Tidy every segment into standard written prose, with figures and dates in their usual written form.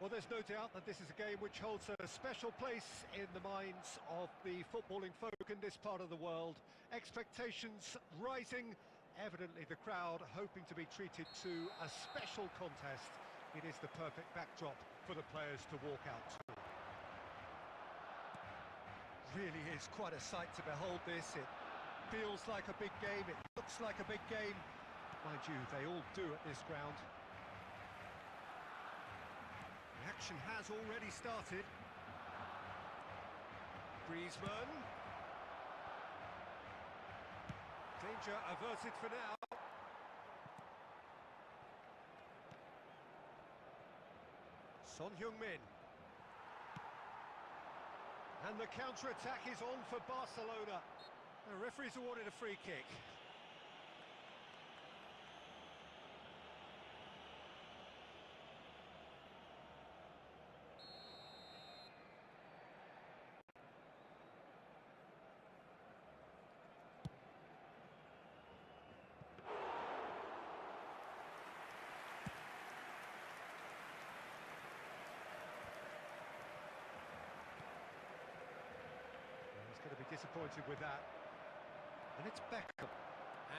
Well, there's no doubt that this is a game which holds a special place in the minds of the footballing folk in this part of the world. Expectations rising, evidently the crowd hoping to be treated to a special contest. It is the perfect backdrop for the players to walk out to. Really is quite a sight to behold this. It feels like a big game, it looks like a big game. Mind you, they all do at this ground. The action has already started. Griezmann. Danger averted for now. Son Heung-min. And the counter-attack is on for Barcelona. The referee's awarded a free kick. Going to be disappointed with that. And it's Beckham.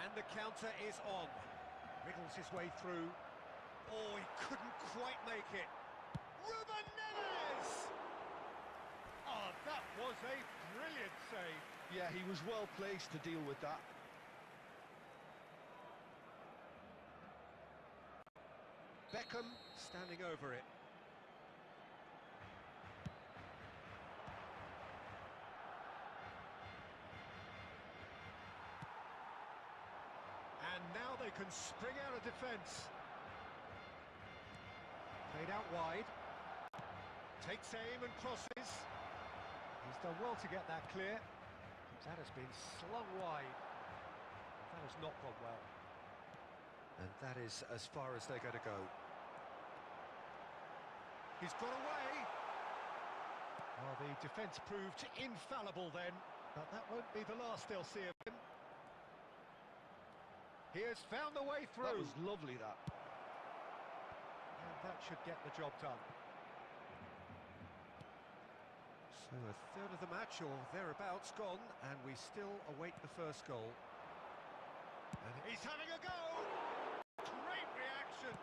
And the counter is on. Wriggles his way through. Oh, he couldn't quite make it. Ruben Neves! Oh, that was a brilliant save. Yeah, he was well placed to deal with that. Beckham standing over it. And now they can spring out of defence. Played out wide. Takes aim and crosses. He's done well to get that clear. That has been slung wide. That has not gone well. And that is as far as they're going to go. He's got away. Well, the defence proved infallible then, but that won't be the last they'll see of him. He has found the way through. That was lovely, that. And that should get the job done. So a third of the match, or thereabouts, gone, and we still await the first goal. And he's having a go! Great reaction!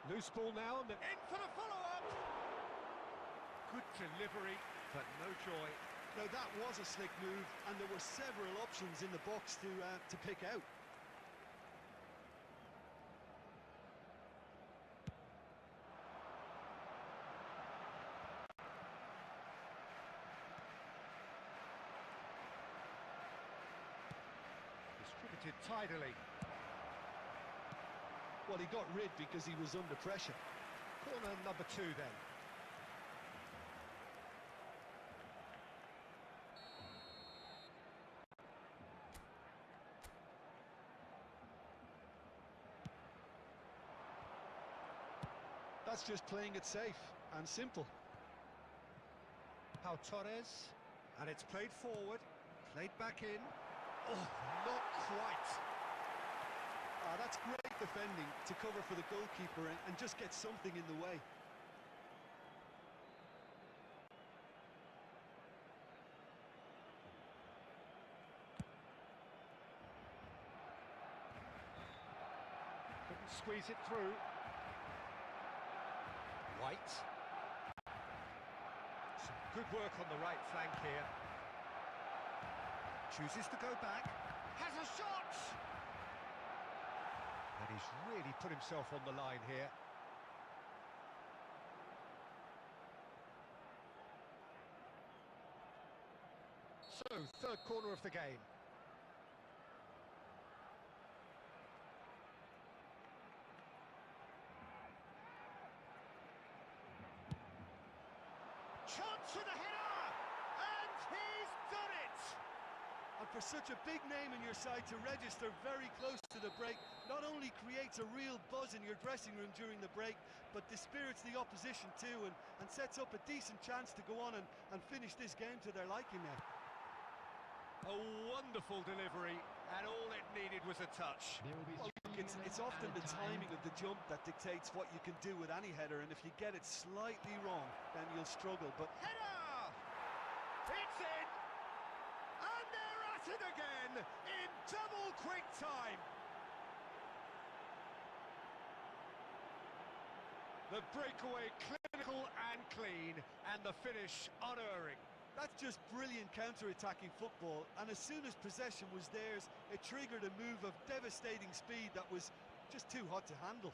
Loose ball now, and in for the follow-up! Good delivery, but no joy. Now, that was a slick move, and there were several options in the box to pick out. Distributed tidily. Well, he got rid because he was under pressure. Corner number 2 then. That's just playing it safe and simple. Pau Torres, and it's played forward, played back in. Oh, not quite. That's great defending to cover for the goalkeeper and just get something in the way. Couldn't squeeze it through. White. Some good work on the right flank here. Chooses to go back. Has a shot! And he's really put himself on the line here. So, third corner of the game. Chance with a header! And he's done it! And for such a big name in your side to register very close to the break, not only creates a real buzz in your dressing room during the break, but dispirits the opposition too, and sets up a decent chance to go on and finish this game to their liking now. A wonderful delivery, and all it needed was was a touch. Well, look, it's often the timing of the jump that dictates what you can do with any header, and if you get it slightly wrong, then you'll struggle. But Header! It's in! And they're at it again in double quick time. The breakaway clinical and clean, and the finish unerring. that's just brilliant counter-attacking football, and as soon as possession was theirs, it triggered a move of devastating speed that was just too hot to handle.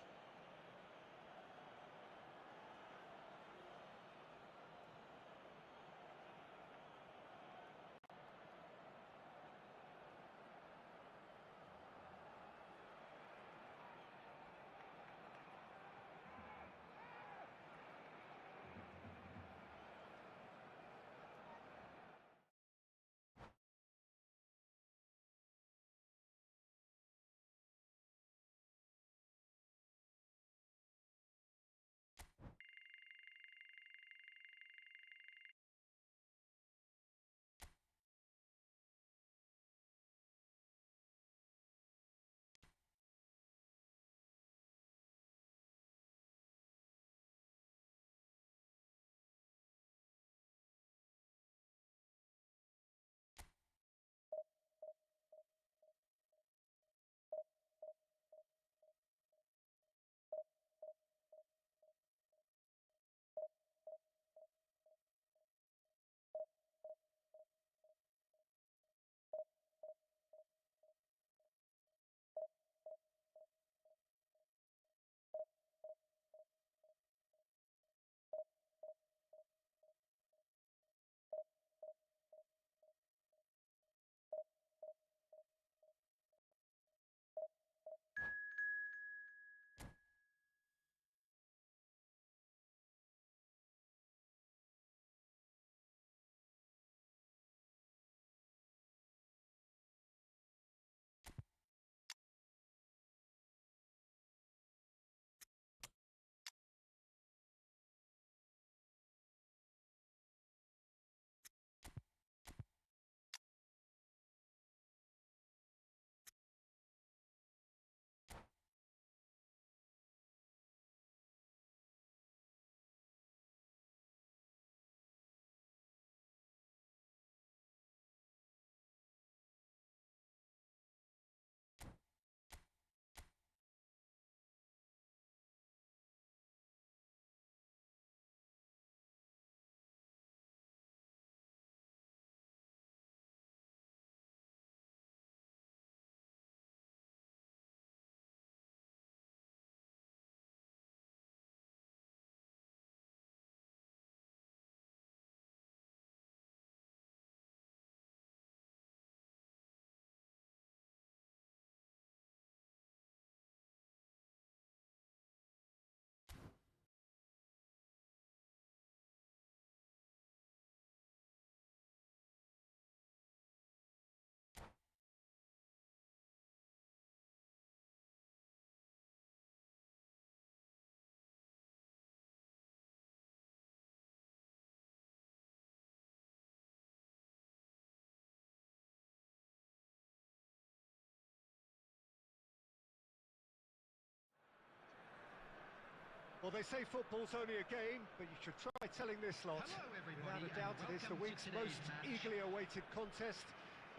Well, they say football's only a game, but you should try telling this lot. Hello everybody, Without a doubt, it is the week's most eagerly awaited contest.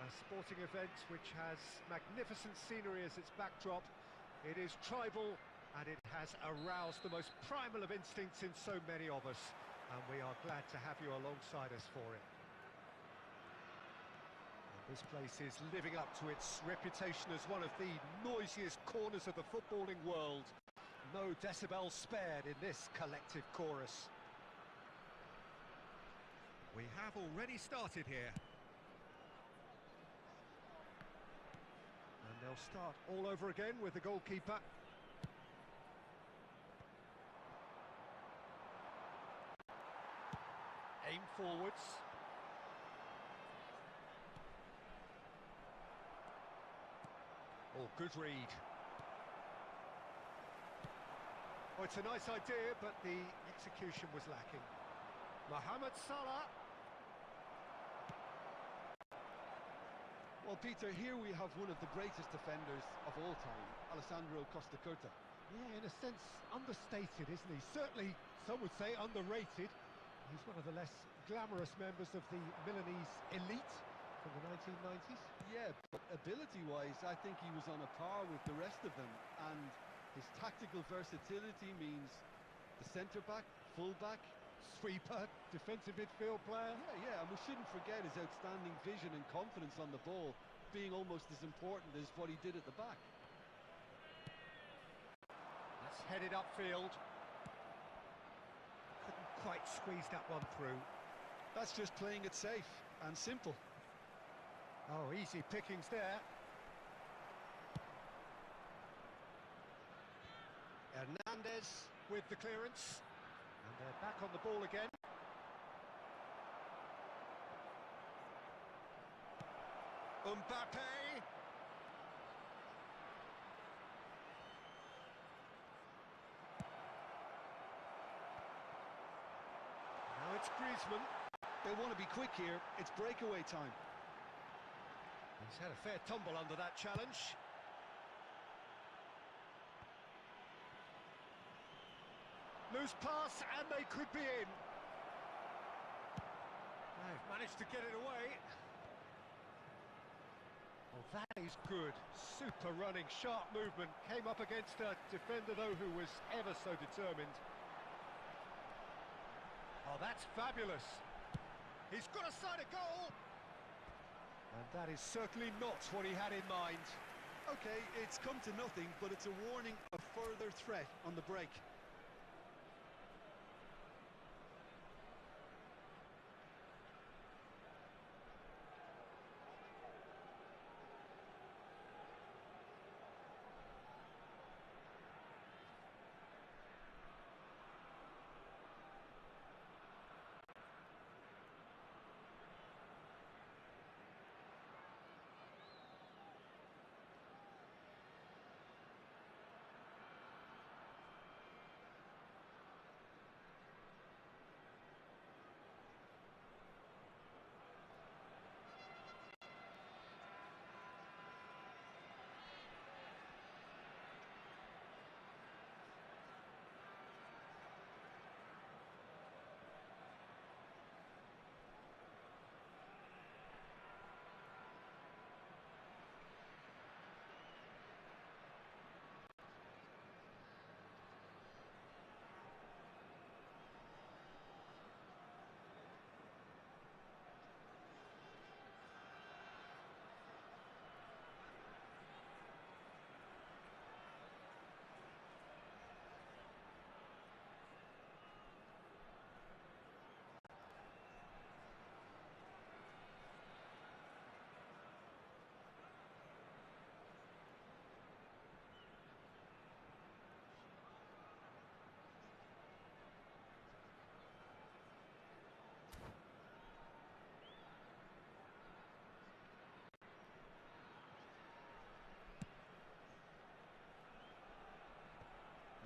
A sporting event which has magnificent scenery as its backdrop. It is tribal, and it has aroused the most primal of instincts in so many of us. And we are glad to have you alongside us for it. And this place is living up to its reputation as one of the noisiest corners of the footballing world. No decibel spared in this collective chorus. We have already started here. And they'll start all over again with the goalkeeper. Aim forwards. Oh, good read. Oh, it's a nice idea, but the execution was lacking. Mohamed Salah. Well, Peter, here we have one of the greatest defenders of all time, Alessandro Costa Curta. Yeah, in a sense, understated, isn't he? Certainly, some would say underrated. He's one of the less glamorous members of the Milanese elite from the 1990s. Yeah, but ability-wise, I think he was on a par with the rest of them, and his tactical versatility means the centre-back, full-back, Sweeper, defensive midfield player. Yeah, and we shouldn't forget his outstanding vision and confidence on the ball being almost as important as what he did at the back. That's headed upfield. Couldn't quite squeeze that one through. That's just playing it safe and simple. Oh, easy pickings there. Hernandez with the clearance. And they're back on the ball again. Mbappe. Now it's Griezmann. They want to be quick here. It's breakaway time. He's had a fair tumble under that challenge. Loose pass, and they could be in. They've managed to get it away. Well, that is good. Super running, sharp movement. Came up against a defender, though, who was ever so determined. Oh, that's fabulous. He's got a sight of goal. And that is certainly not what he had in mind. Okay, it's come to nothing, but it's a warning of further threat on the break.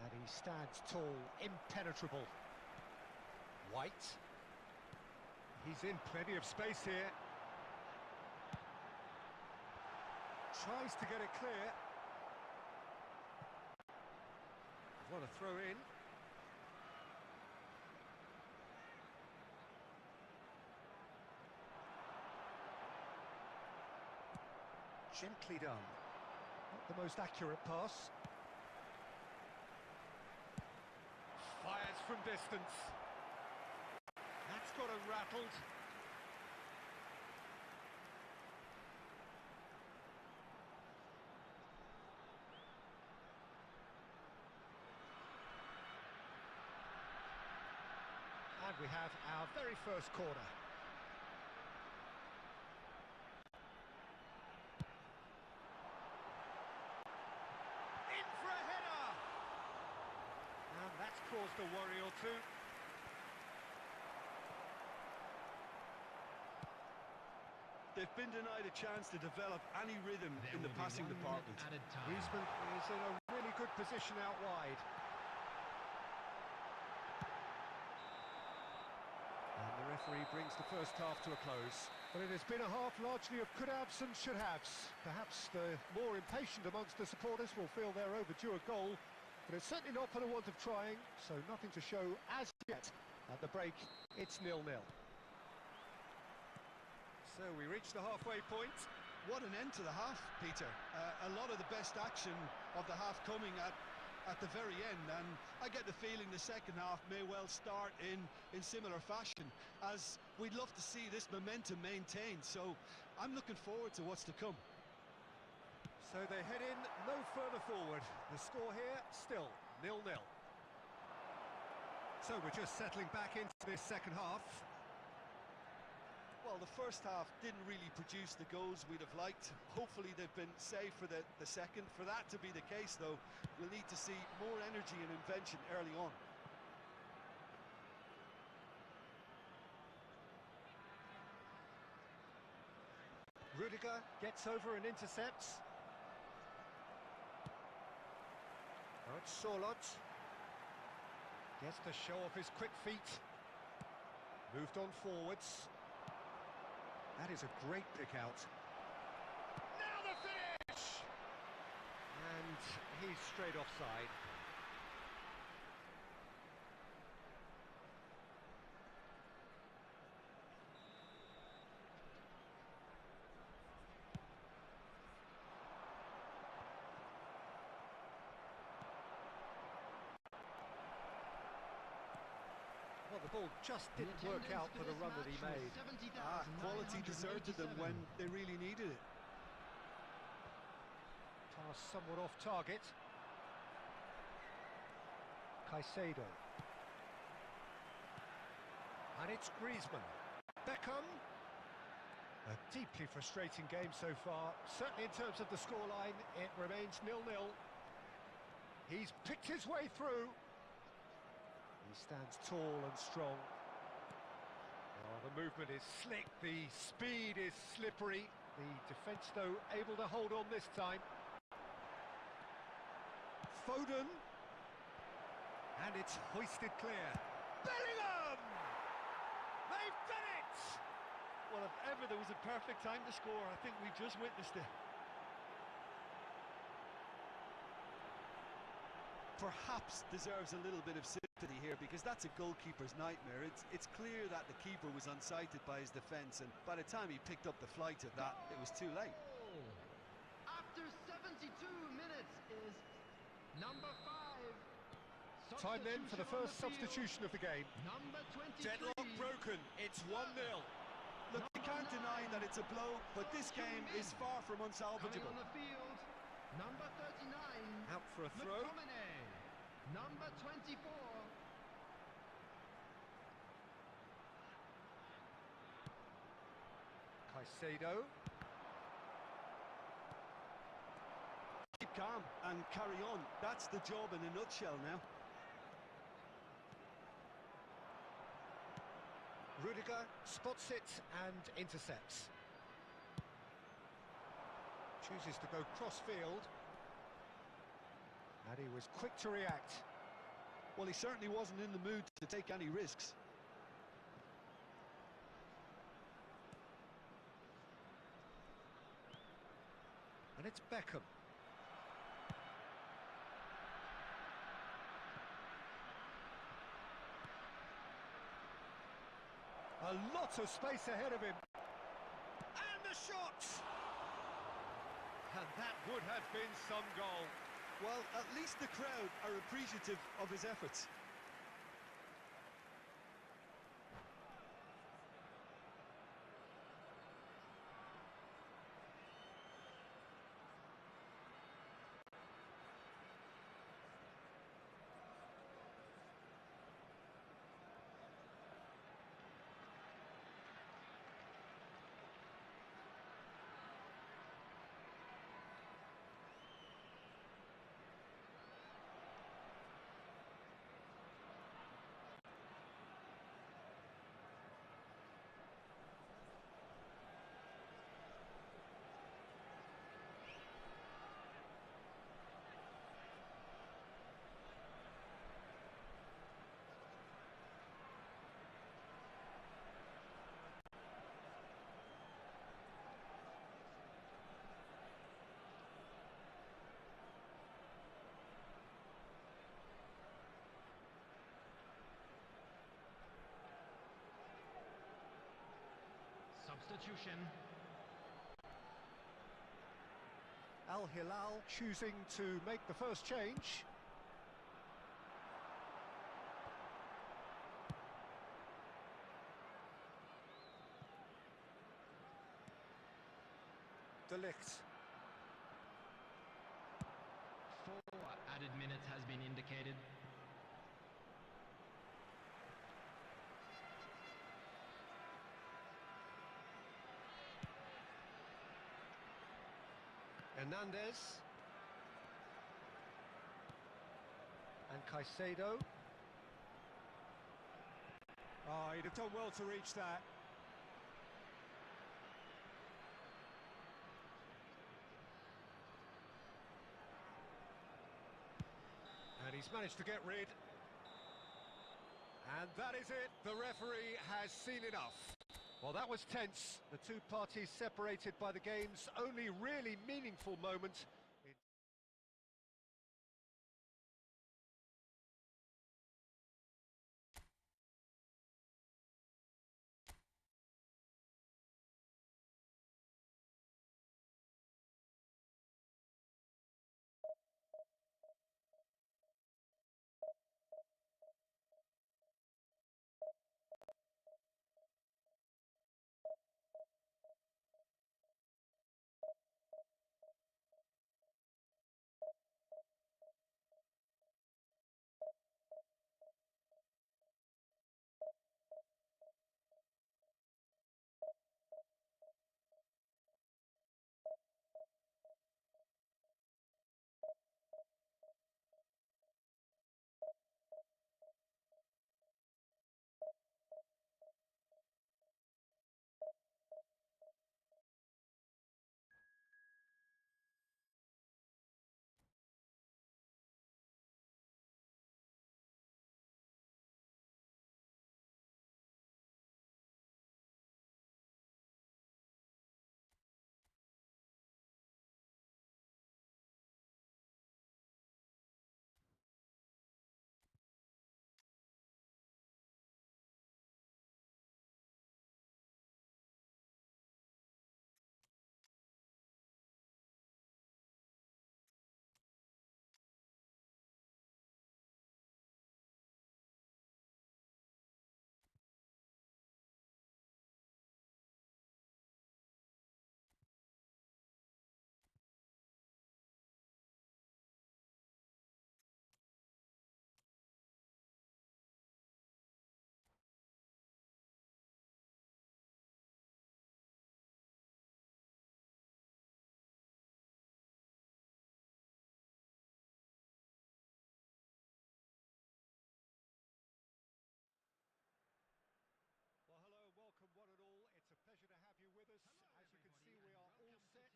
And he stands tall, impenetrable. White. He's in plenty of space here. Tries to get it clear. What a throw in. Gently done. Not the most accurate pass. Fires from distance. That's got him rattled. And we have our very first corner. In for a header! And that's caused a worry or two. They've been denied a chance to develop any rhythm in the passing department. Griezmann is in a really good position out wide. And the referee brings the first half to a close. Well, it has been a half largely of could-haves and should-haves. Perhaps the more impatient amongst the supporters will feel they're overdue a goal, but it's certainly not for the want of trying, so nothing to show as yet. At the break, it's 0-0. So we reach the halfway point. What an end to the half, Peter. A lot of the best action of the half coming at the very end, and I get the feeling the second half may well start in similar fashion, as we'd love to see this momentum maintained, so I'm looking forward to what's to come. So they head in no further forward. The score here, still 0-0. So we're just settling back into this second half. Well, the first half didn't really produce the goals we'd have liked. Hopefully they've been saved for the second. For that to be the case, though, we'll need to see more energy and invention early on. Rudiger gets over and intercepts. Now it's Sorlot. Gets to show off his quick feet. Moved on forwards. That is a great pick out. Now the finish! And he's straight offside. Well, the ball just didn't work out for the run that he made. Quality deserted them when they really needed it. Pass somewhat off target. Caicedo. And it's Griezmann. Beckham. A deeply frustrating game so far. Certainly in terms of the scoreline, it remains 0-0. He's picked his way through. He stands tall and strong. Oh, the movement is slick, the speed is slippery. The defence, though, able to hold on this time. Foden. And it's hoisted clear. Bellingham! They've done it! Well, if ever there was a perfect time to score, I think we've just witnessed it. Perhaps deserves a little bit of sympathy here, because that's a goalkeeper's nightmare. It's clear that the keeper was unsighted by his defence, and by the time he picked up the flight of that, it was too late. After 72 minutes is number 5. Time then for the first substitution of the game. Number 23. Deadlock broken, it's 1-0. Look, you can't deny that it's a blow, but this game is far from unsalvageable. Coming on the field, number 39. Out for a throw. McTominay. Number 24. Caicedo. Keep calm and carry on. That's the job in a nutshell now. Rudiger spots it and intercepts. Chooses to go cross-field. And he was quick to react. Well, he certainly wasn't in the mood to take any risks. And it's Beckham. A lot of space ahead of him. And the shot! And that would have been some goal. Well, at least the crowd are appreciative of his efforts. substitution. Al Hilal choosing to make the first change. De Ligt. 4 added minutes has been indicated. Hernandez. And Caicedo. Oh, he'd have done well to reach that. And he's managed to get rid. And that is it. The referee has seen enough. Well, that was tense. The two parties separated by the game's only really meaningful moment. Well, hello, welcome one and all. It's a pleasure to have you with us. As you can see, we are all set.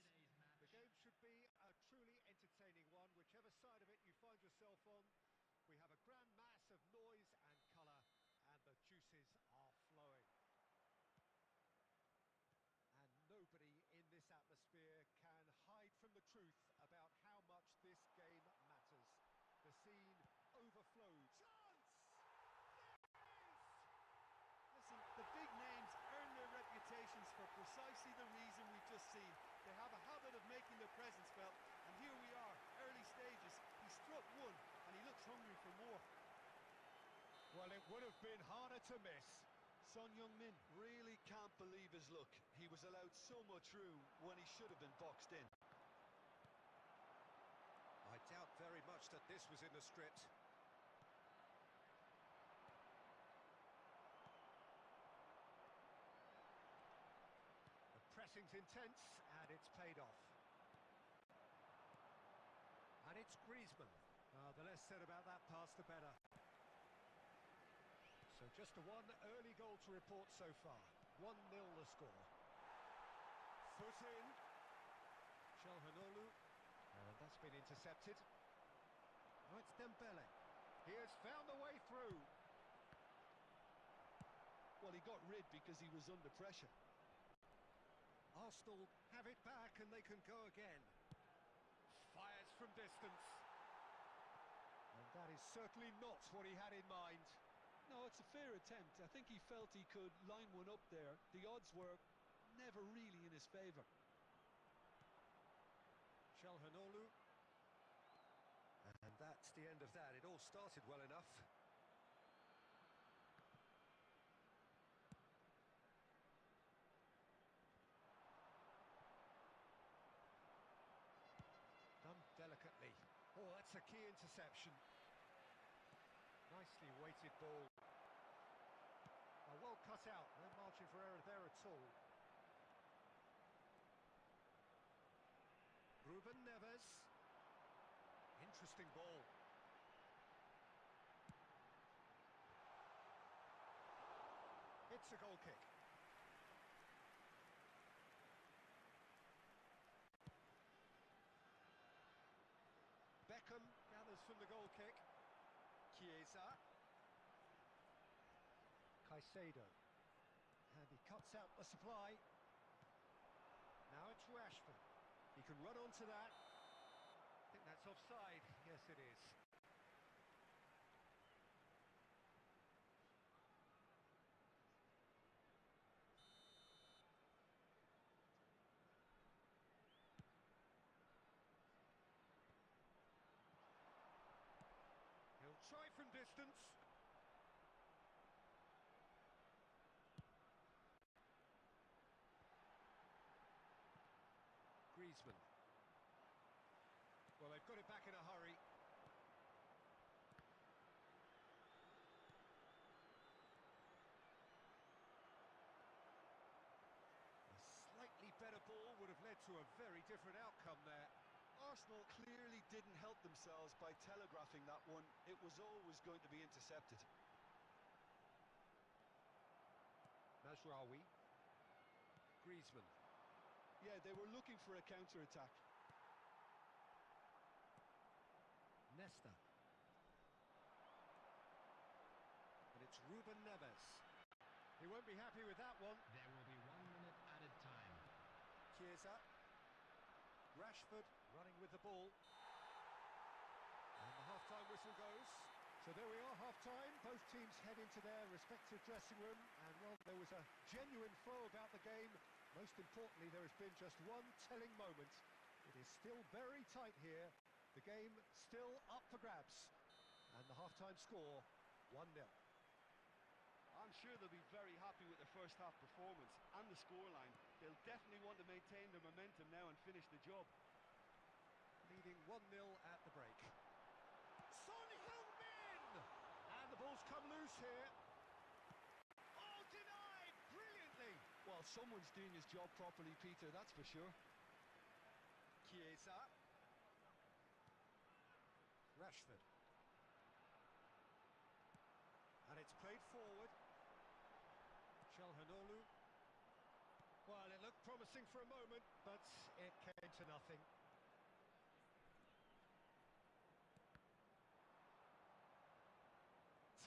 The game should be a truly entertaining one, whichever side of it you find yourself on. We have a grand mass of noise and colour, and the juices are flowing. And nobody in this atmosphere can hide from the truth about how much this game matters. The scene overflows. Listen, the big names earn their reputations for precisely the reason we've just seen. They have a habit of making their presence felt, and here we are, early stages. He struck one, and he looks hungry for more. Well, it would have been harder to miss. Son Heung-min really can't believe his luck. He was allowed so much room when he should have been boxed in. I doubt very much that this was in the script. The pressing's intense, and it's paid off. And it's Griezmann. The less said about that pass, the better. So just the one early goal to report so far. 1-0 the score. Foot in. Chalhanoglu. And that's been intercepted. Oh, it's Dembele. He has found the way through. Well, he got rid because he was under pressure. Arsenal have it back and they can go again. Fires from distance. And that is certainly not what he had in mind. No, it's a fair attempt. I think he felt he could line one up there. The odds were never really in his favour. Chalhanoglu. And that's the end of that. It all started well enough. Done delicately. Oh, that's a key interception. Nicely weighted ball. Well cut out, no margin for error there at all. Ruben Neves. Interesting ball. It's a goal kick. Beckham gathers from the goal kick. Chiesa. Caicedo. And he cuts out the supply. Now it's Rashford. He can run onto that. I think that's offside. Yes, it is. He'll try from distance. Griezmann. Well, they've got it back in a hurry. A slightly better ball would have led to a very different outcome there. Arsenal clearly didn't help themselves by telegraphing that one. It was always going to be intercepted. Mazraoui. Griezmann. Yeah, they were looking for a counter-attack. Nesta. And it's Ruben Neves. He won't be happy with that one. There will be 1 minute added time. Chiesa. Rashford running with the ball. And the half-time whistle goes. So there we are, half-time. Both teams head into their respective dressing room. And while there was a genuine flow about the game, most importantly, there has been just one telling moment. It is still very tight here. The game still up for grabs. And the half-time score, 1-0. I'm sure they'll be very happy with their first half performance and the scoreline. They'll definitely want to maintain their momentum now and finish the job. Leading 1-0 at the break. Son Heung-min! And the ball's come loose here. Oh, denied! Brilliantly! Well, someone's doing his job properly, Peter, that's for sure. Chiesa. Rashford. And it's played forward. Chalhanoglu. Well, it looked promising for a moment, but it came to nothing.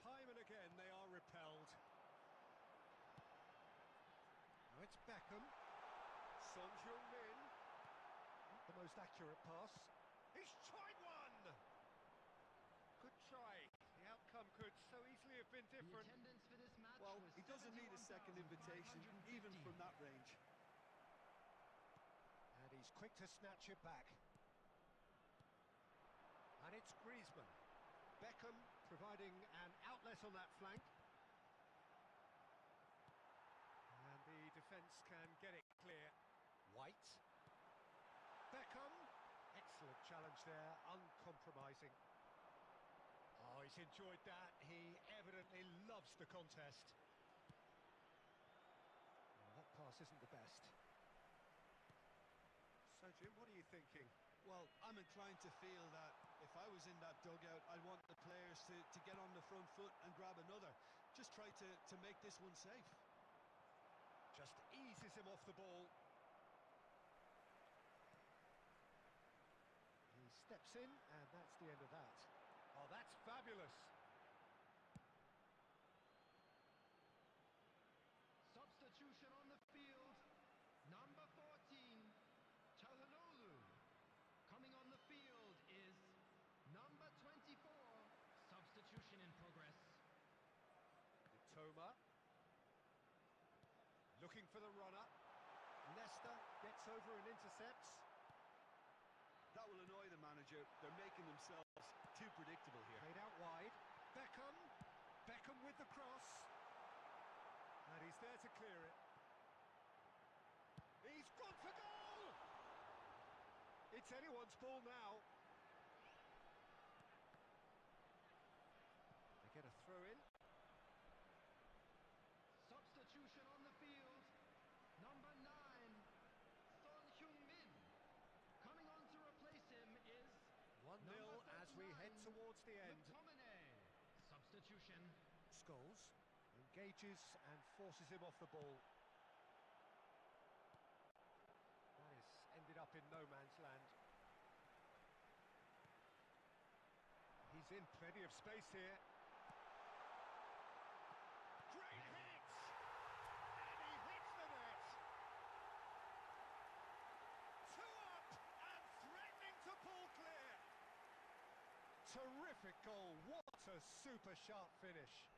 Time and again they are repelled. Now it's Beckham. Son Heung-min. Not the most accurate pass. He's tried one! Good try. The outcome could so easily have been The different. attendance for this match Well, was he doesn't need a second invitation, even 71,550. from that range. And he's quick to snatch it back. And it's Griezmann. Beckham providing an outlet on that flank. And the defence can get it clear. White. Beckham. Excellent challenge there, uncompromising. Oh, he's enjoyed that. He evidently loves the contest. Well, that pass isn't the best. So, Jim, what are you thinking? Well, I'm inclined to feel that if I was in that dugout, I'd want the players to get on the front foot and grab another. Just try to make this one safe. Just eases him off the ball. He steps in, and that's the end of that. Oh, that's fabulous. Substitution on the field. Number 14, Chalhanoglu. Coming on the field is number 24. Substitution in progress. Toma. Looking for the runner. gets over and intercepts. That will annoy the manager. They're making themselves too predictable here. Played out wide. Beckham. Beckham with the cross. And he's there to clear it. He's gone for goal! It's anyone's ball now. They get a throw in. Substitution on the field. Number 9, Son Heung-min. Coming on to replace him is 1-0 number as we head 39, towards the end. McTominay. Substitution. Scholes engages and forces him off the ball. That is ended up in no man's land. He's in plenty of space here. Great hit! And he hits the net! 2 up and threatening to pull clear! Terrific goal, what a super sharp finish.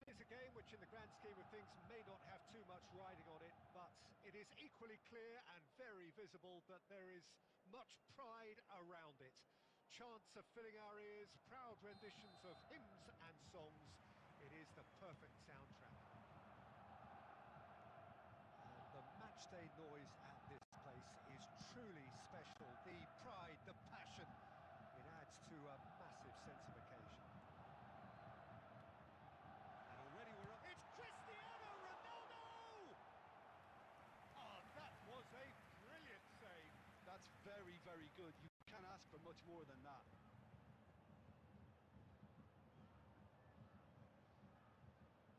It is a game which in the grand scheme of things may not have too much riding on it, but it is equally clear and very visible that there is much pride around it. Chants are filling our ears, proud renditions of hymns and songs. It is the perfect soundtrack. And the matchday noise at this place is truly special. The pride, the passion, it adds to a massive sense of occasion. And already we're up. It's Cristiano Ronaldo! Oh, that was a brilliant save. That's very, very good. You can't ask for much more than that.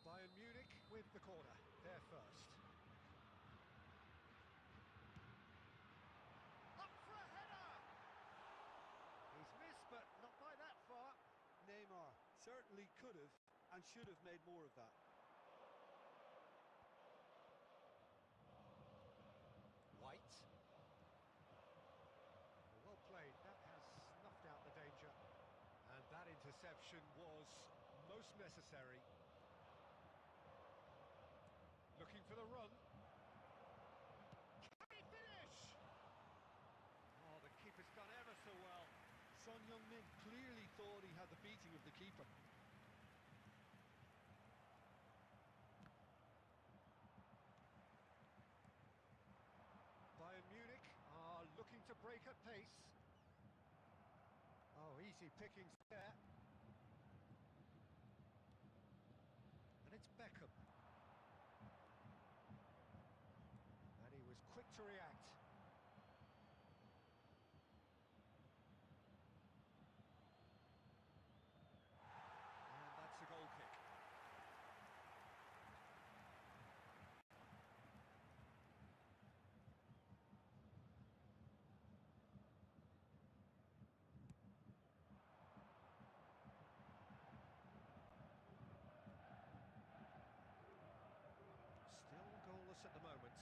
Bayern Munich with the corner, they're first. Up for a header! He's missed, but not by that far. Neymar certainly could have and should have made more of that. White. Well played, that has snuffed out the danger. And that interception was most necessary. Looking for the run. Can he finish? Oh, the keeper's done ever so well. Son Heung-min clearly thought he had the beating of the keeper. Bayern Munich are looking to break at pace. Oh, easy pickings there. And it's Beckham. And he was quick to react. And that's a goal kick. Still goalless at the moment.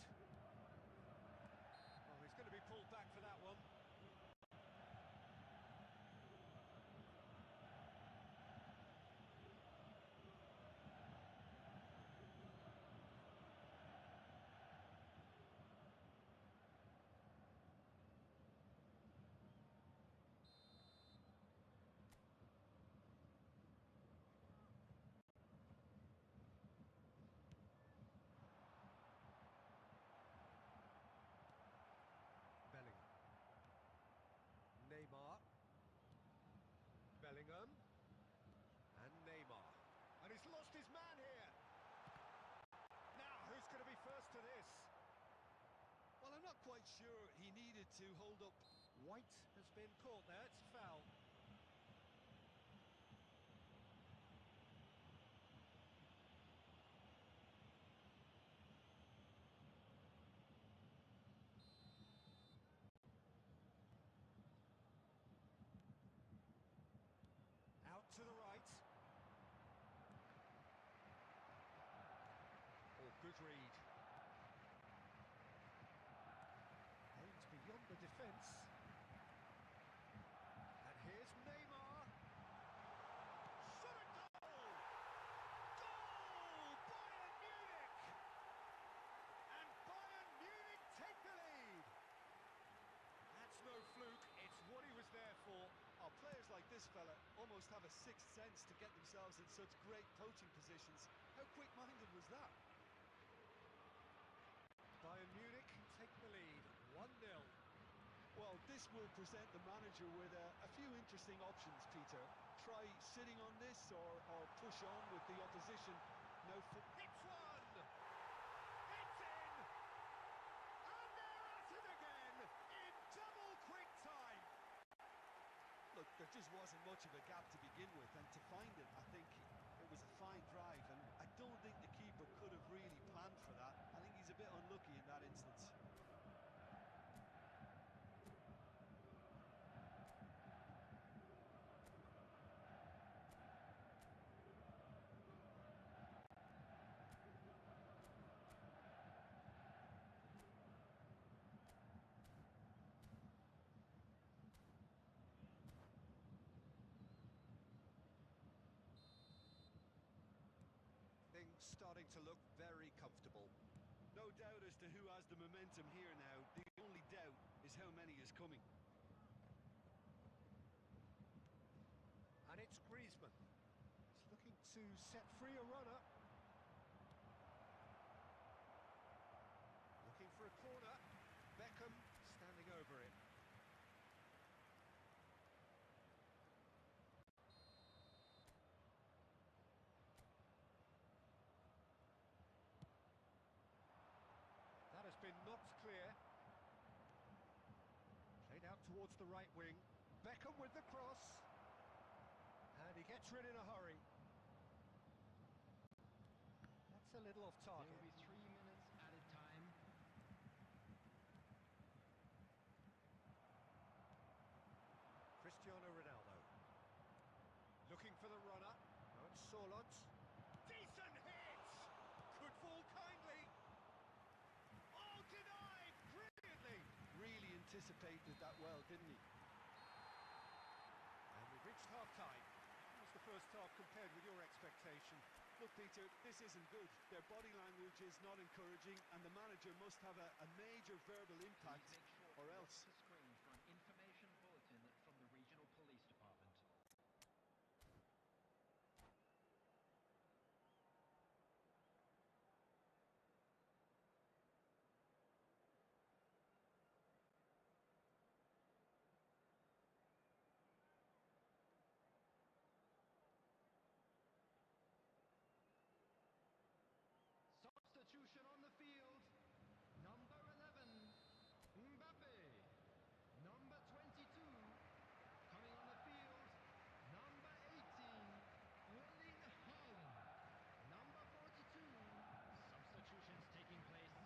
Oh, he's going to be pulled back for that one. Bellingham. Neymar. Bellingham. And Neymar. And he's lost his man here. Now, who's going to be first to this? Well, I'm not quite sure he needed to hold up. White has been caught there. It's a foul. Out to the right. Oh, good read. Aims beyond the defence. And here's Neymar. Shot a goal! Goal! Bayern Munich! And Bayern Munich take the lead. That's no fluke. It's what he was there for. Oh, players like this fella almost have a sixth sense to get themselves in such great poaching positions. How quick-minded was that? Bayern Munich take the lead, 1-0. Well, this will present the manager with a few interesting options, Peter. Try sitting on this or push on with the opposition. No Hits one! It's in! And they're at it again in double quick time. Look, there just wasn't much of a gap to begin with, and to find it, I think it was a fine drive, and I don't think the keeper could have really planned for that. I think he's a bit unlucky in that instance. starting to look very comfortable. No doubt as to who has the momentum here now. The only doubt is how many is coming. And it's Griezmann. He's looking to set free a runner. Looking for a corner. Beckham standing over it. That has been knocked clear. Played out towards the right wing. Beckham with the cross. And he gets rid in a hurry. That's a little off target. There will be 3 minutes added time. Cristiano Ronaldo. Looking for the runner. Now it's Solot. Decent hit! Could fall kindly. Oh, denied! Brilliantly! Really anticipated that well, didn't he? And we've reached half-time. How's the first half compared with your expectation? Look, Peter, this isn't good. Their body language is not encouraging, and the manager must have a major verbal impact, Please make sure or to else. watch the screen for an information bulletin from the regional police department. Substitution on the field. Number 11, Mbappe. Number 22, coming on the field. Number 18, Erling Haaland. Number 42, substitutions taking place.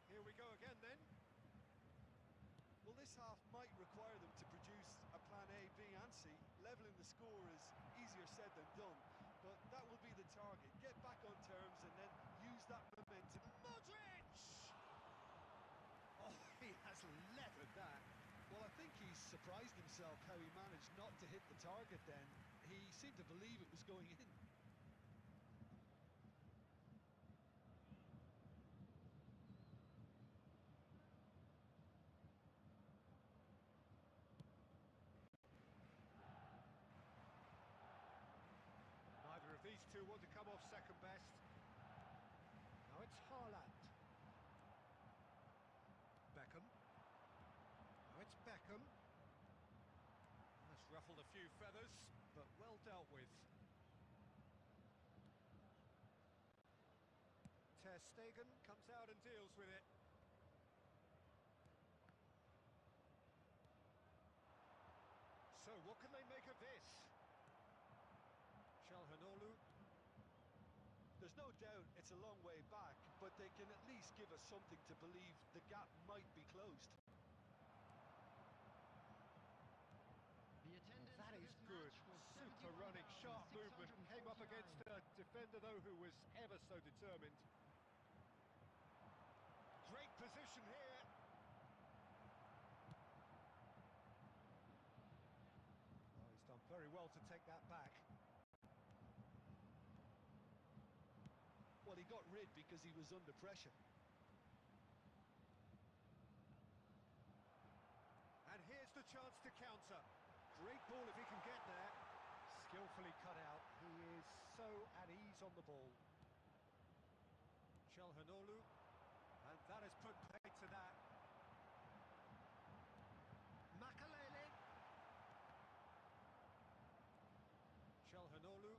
Here we go again then. Well, this half might require them to produce a plan A, B and C. Levelling the score is easier said than done, but that will be the target. Get back on terms and then use that momentum. Modric! Oh, he has leathered that. Well, I think he's surprised himself how he managed not to hit the target then. He seemed to believe it was going in. Neither of these two want to come off second best. Now it's Haaland. Beckham. Now it's Beckham. That's ruffled a few feathers, but well dealt with. Ter Stegen comes out and deals with it. So what can they make of this? Çalhanoğlu. There's no doubt it's a long way back, but they can at least give us something to believe the gap might be closed. The attendance That for is this good. match was Super running linesman. Came up against a defender, though, who was ever so determined. Great position here. Oh, he's done very well to take that back. Well, he got rid because he was under pressure. And here's the chance to counter. Great ball if he can get there. Skillfully cut out. He is so at ease on the ball. Chalhanoglu, and that has put paid to that. Makalele. Chalhanoglu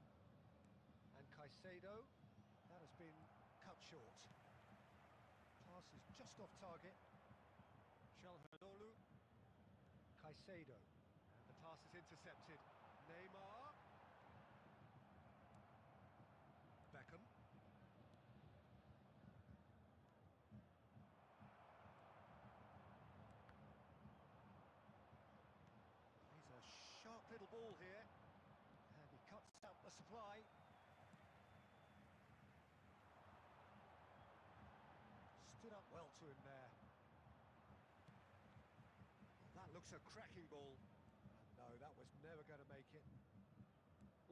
and Caicedo. That has been cut short. Pass is just off target. Chalhanoglu. Caicedo, and the pass is intercepted. Neymar. Beckham. He's a sharp little ball here, and he cuts out the supply. Stood up well to him there. That looks a cracking ball. And no, that was never going to make it.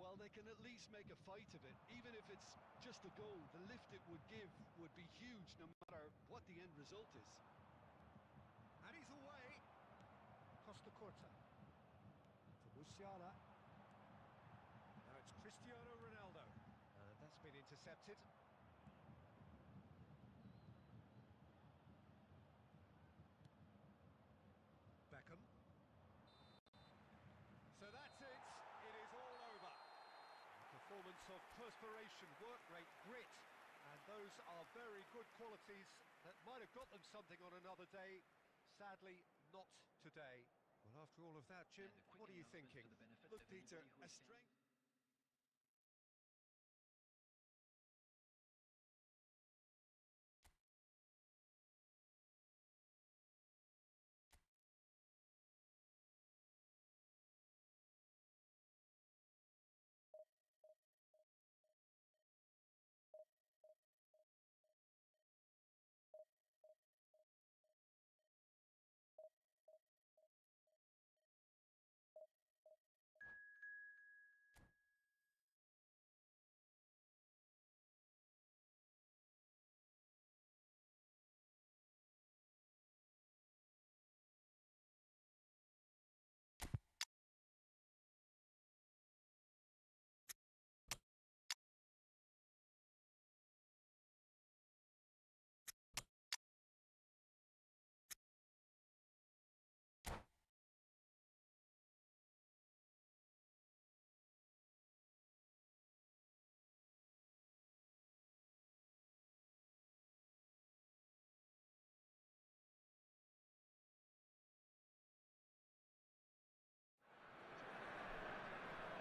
Well, they can at least make a fight of it. Even if it's just a goal, the lift it would give would be huge no matter what the end result is. And he's away. Costa Corta. For Musiala. Now it's Cristiano Ronaldo. And that's been intercepted. Beckham. So that's it. It is all over. A performance of perspiration, work rate, grit, and those are very good qualities that might have got them something on another day. Sadly, not today. Well, after all of that, Jim, what are you thinking? Look, Peter, a strength.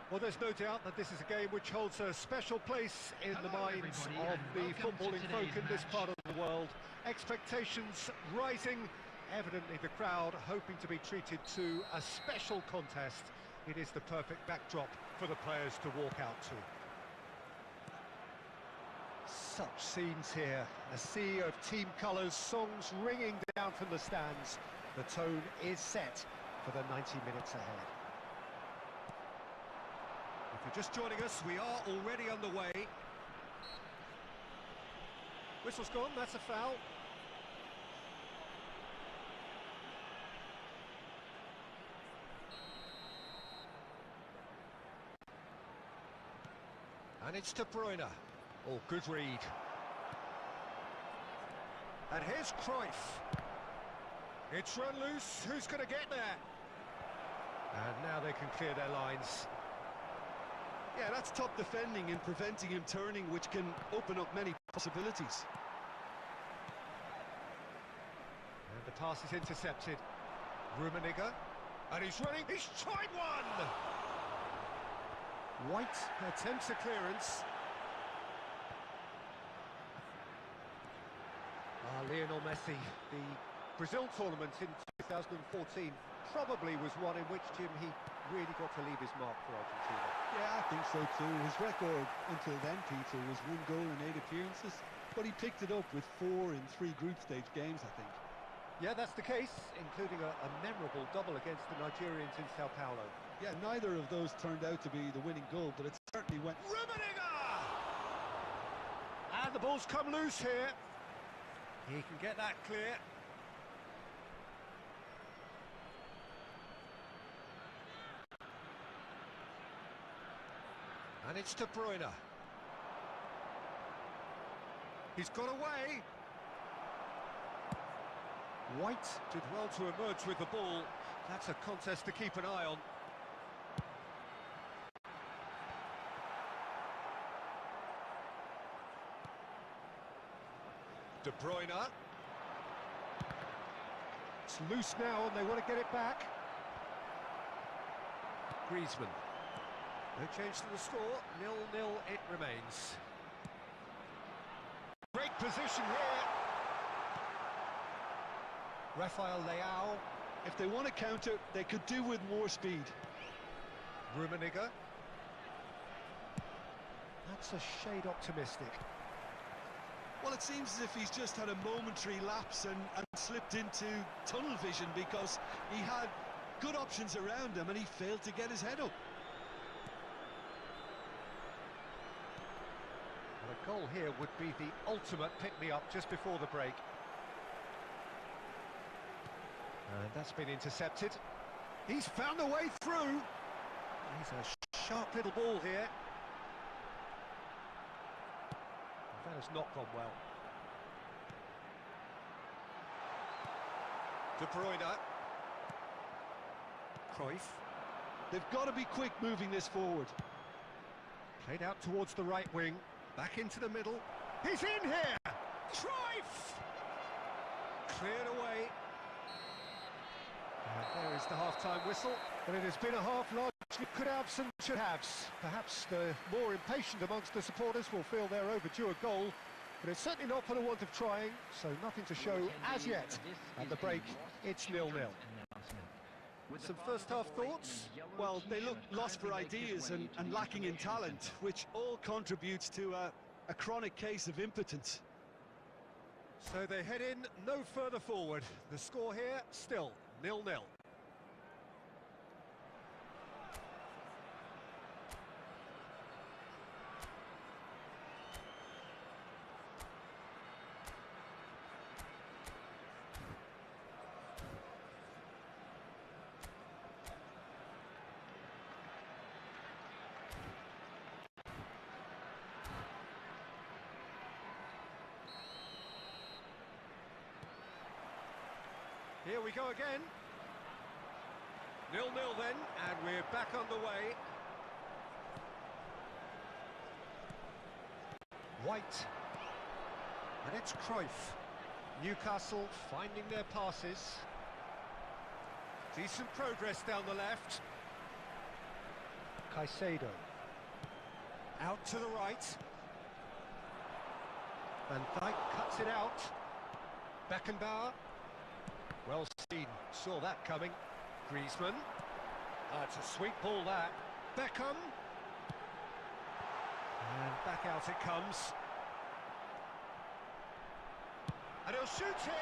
Well, there's no doubt that this is a game which holds a special place in the minds of the footballing folk in this part of the world. Expectations rising, evidently the crowd hoping to be treated to a special contest. It is the perfect backdrop for the players to walk out to. Such scenes here, a sea of team colours, songs ringing down from the stands. The tone is set for the 90 minutes ahead. If you're just joining us, we are already underway. Whistle's gone, that's a foul. And it's De Bruyne. Oh, good read. And here's Cruyff. It's run loose, who's going to get there? And now they can clear their lines. Yeah, that's top defending and preventing him turning, which can open up many possibilities. And the pass is intercepted. Rummenigge. And he's running, he's tried one! White attempts a clearance. Lionel Messi, the Brazil tournament in 2014, probably was one in which, Jim, he really got to leave his mark for Argentina. Yeah, think so too. His record until then, Peter, was 1 goal in 8 appearances, but he picked it up with 4 in 3 group stage games, I think. Yeah, that's the case, including a memorable double against the Nigerians in Sao Paulo. Yeah, neither of those turned out to be the winning goal, but it certainly went... Rummenigge! And the ball's come loose here. He can get that clear. And it's De Bruyne. He's got away. White did well to emerge with the ball. That's a contest to keep an eye on. De Bruyne. It's loose now and they want to get it back. Griezmann. No change to the score, 0-0 it remains. Great position here. Rafael Leao. If they want to counter, they could do with more speed. Rummenigge. That's a shade optimistic. Well, it seems as if he's just had a momentary lapse and slipped into tunnel vision, because he had good options around him and he failed to get his head up. A goal here would be the ultimate pick-me-up just before the break. And that's been intercepted. He's found a way through. He's a sharp little ball here. That has not gone well. De Bruyne. Cruyff. They've got to be quick moving this forward. Played out towards the right wing. Back into the middle. He's in here! Cruyff! Cleared away. And there is the half-time whistle. But it has been a half largely could-haves and should-haves. Perhaps the more impatient amongst the supporters will feel they're overdue a goal. But it's certainly not for the want of trying, so nothing to show as yet. At the break, it's 0-0. Some first-half thoughts? Well, they look lost for ideas and lacking in talent, which all contributes to a chronic case of impotence. So they head in no further forward. The score here, still 0-0. Here we go again. 0-0 then, and we're back underway. White. And it's Cruyff. Newcastle finding their passes. Decent progress down the left. Caicedo. Out to the right. Van Dijk cuts it out. Beckenbauer. Well seen, saw that coming. Griezmann. It's a sweet ball that. Beckham. And back out it comes. And he'll shoot here.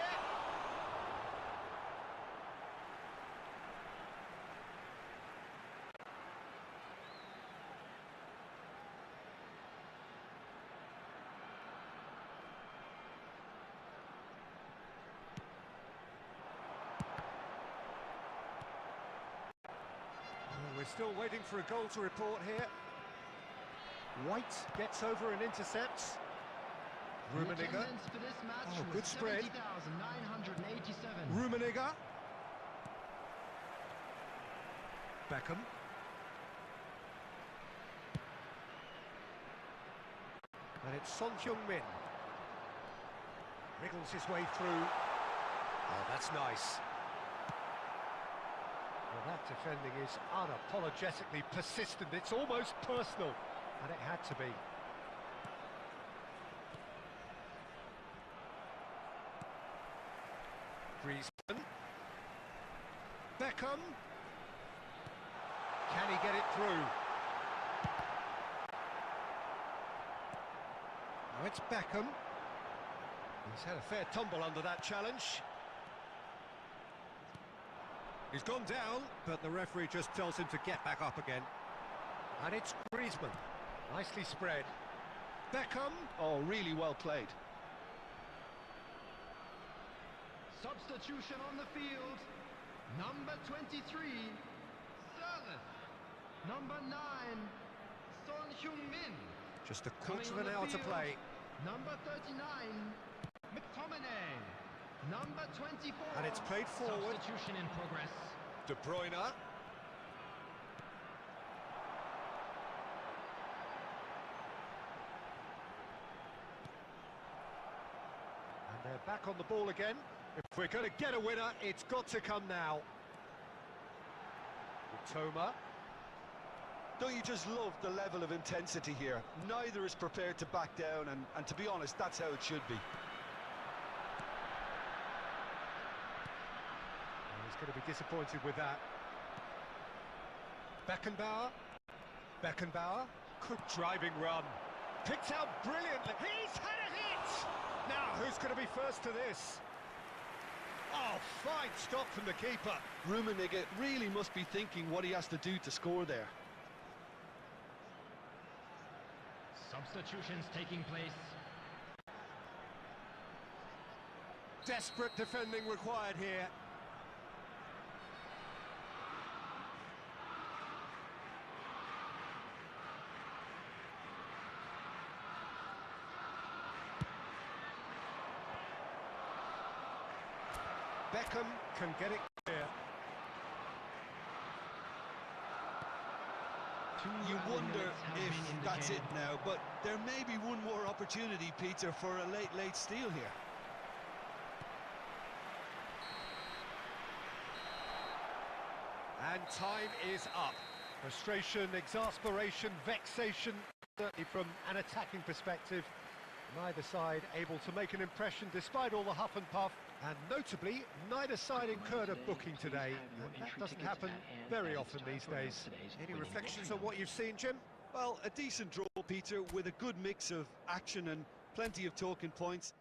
We're still waiting for a goal to report here. White gets over and intercepts. Rummenigge. Oh, good spread. Rummenigge. Beckham. And it's Son Heung-min. Wriggles his way through. Oh, that's nice. Well, that defending is unapologetically persistent. It's almost personal, and it had to be. Griezmann. Beckham. Can he get it through? It's Beckham. He's had a fair tumble under that challenge. He's gone down, but the referee just tells him to get back up again. And it's Griezmann. Nicely spread. Beckham. Oh, really well played. Substitution on the field. Number 23, Sirleaf. Number 9, Son Heung-min. Just a Coming quarter of on an the hour to field, play. Number 39, McTominay. Number 24. And it's played forward. Substitution in progress. De Bruyne. And they're back on the ball again. If we're going to get a winner, it's got to come now. Toma. Don't you just love the level of intensity here? Neither is prepared to back down, and to be honest, that's how it should be. And he's going to be disappointed with that. Beckenbauer. Beckenbauer. Good driving run. Picked out brilliantly. He's had a hit! Now, who's going to be first to this? Oh, fine stop from the keeper. Rummenigge really must be thinking what he has to do to score there. Substitutions taking place. Desperate defending required here. Beckham can get it clear. You wonder if that's it now, but there may be one more opportunity, Peter, for a late steal here. And time is up. Frustration, exasperation, vexation, certainly from an attacking perspective. Neither side able to make an impression despite all the huff and puff. And notably, neither side incurred a booking today. And that doesn't happen very often these days. Any reflections on what you've seen, Jim? Well, a decent draw, Peter, with a good mix of action and plenty of talking points.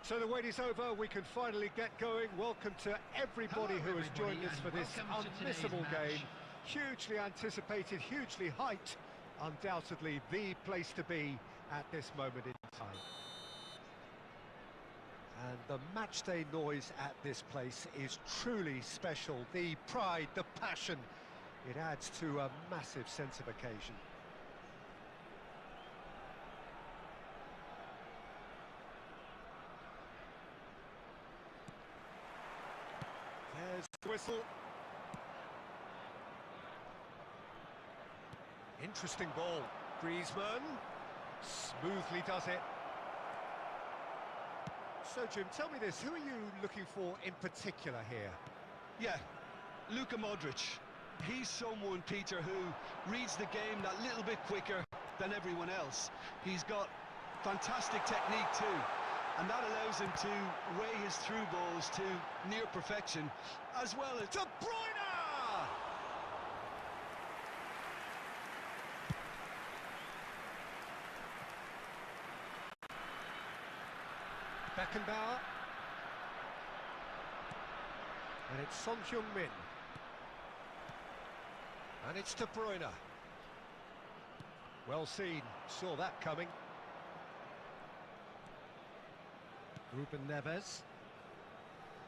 So the wait is over, we can finally get going. Welcome to everybody who has joined us for this unmissable game. Hugely anticipated, hugely hyped. Undoubtedly the place to be at this moment in time. And the matchday noise at this place is truly special. The pride, the passion, It adds to a massive sense of occasion. There's the whistle. Interesting ball. Griezmann smoothly does it. So, Jim, tell me this, who are you looking for in particular here? Yeah, Luka Modric. He's someone, Peter, who reads the game that little bit quicker than everyone else. He's got fantastic technique too, and that allows him to weigh his through balls to near perfection, as well as... De Bruyne! Beckenbauer. And it's Son Heung-min. And it's De Bruyne. Well seen, saw that coming. Ruben Neves.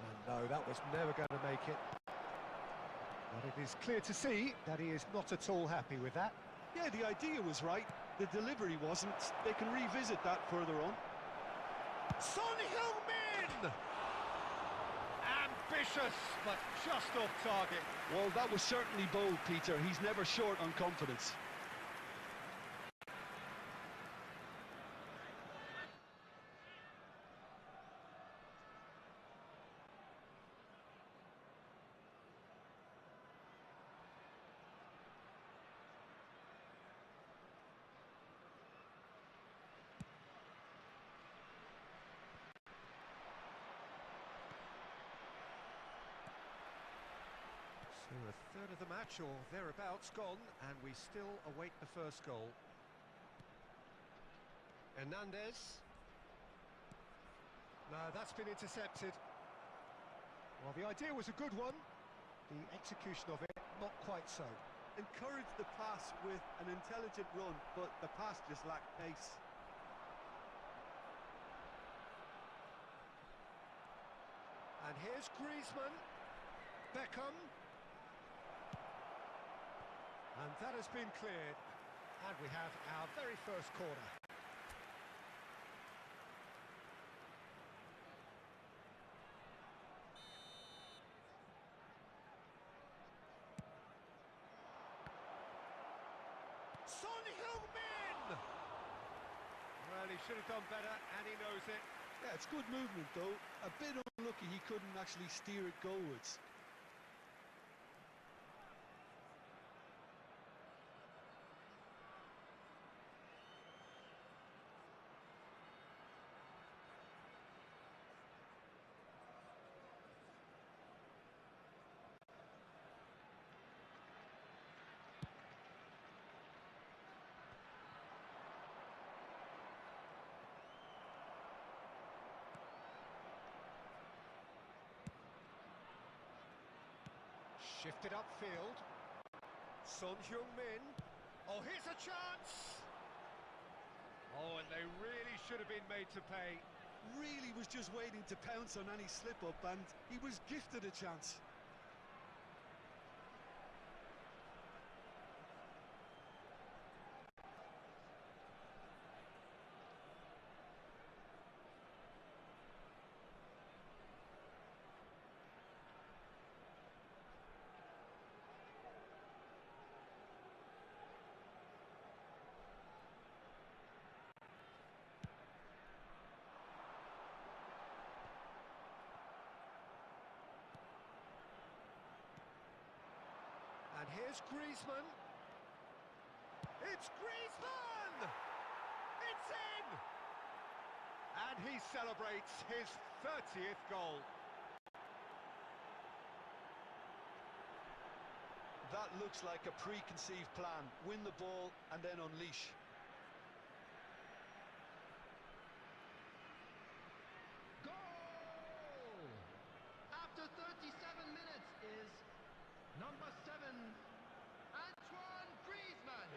And no, that was never going to make it. But it is clear to see that he is not at all happy with that. Yeah, the idea was right, the delivery wasn't. They can revisit that further on. Son Heung-min! Ambitious, but just off target. Well, that was certainly bold, Peter. He's never short on confidence. So a third of the match or thereabouts gone, and we still await the first goal. Hernandez. No, that's been intercepted. Well, the idea was a good one. The execution of it, not quite so. Encouraged the pass with an intelligent run, but the pass just lacked pace. And here's Griezmann. Beckham. And that has been cleared. And we have our very first corner. Son Heung-min! Well, he should have done better, and he knows it. Yeah, it's good movement though. A bit unlucky he couldn't actually steer it goalwards. Shifted upfield. Son Heung-min. Oh, here's a chance! Oh, and they really should have been made to pay. Really was just waiting to pounce on any slip-up, and he was gifted a chance. And here's Griezmann. It's Griezmann! It's in! And he celebrates his 30th goal. That looks like a preconceived plan. Win the ball and then unleash. Goal! After 37 minutes is number 7, Antoine Griezmann.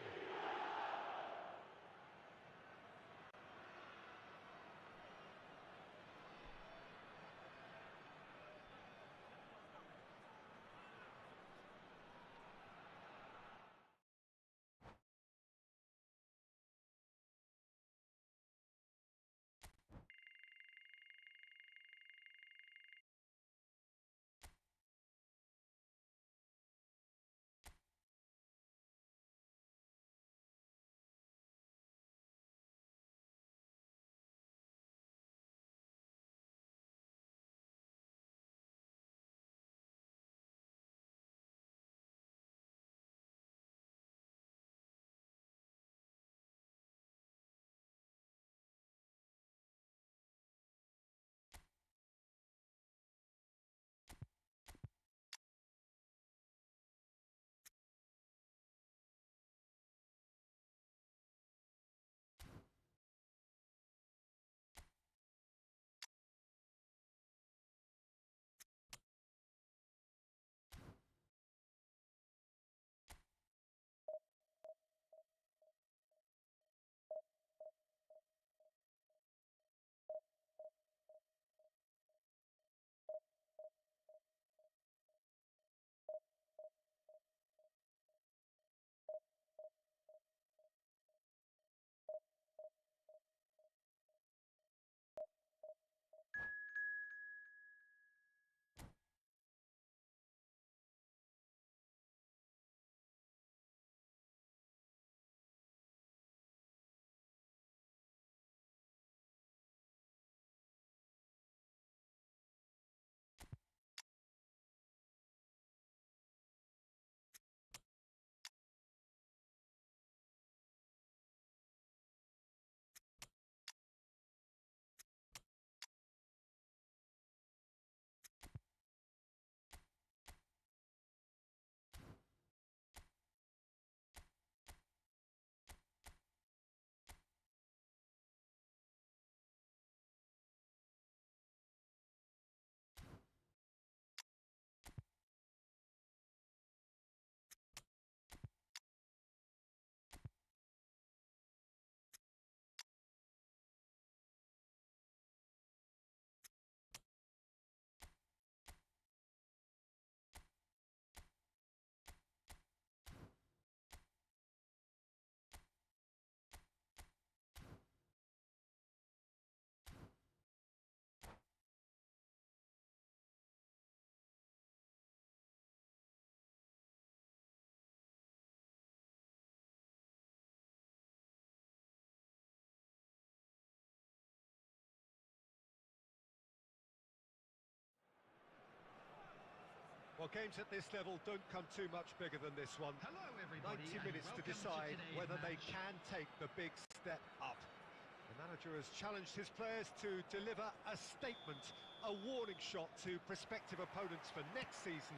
Well, games at this level don't come too much bigger than this one. Hello, everybody, 90 and minutes to welcome decide today's whether they match. can take the big step up. The manager has challenged his players to deliver a statement, a warning shot to prospective opponents for next season.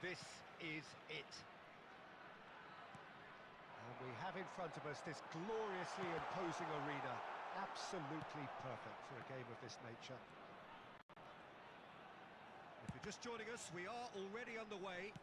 This is it. And we have in front of us this gloriously imposing arena. Absolutely perfect for a game of this nature. If you're just joining us, we are already underway.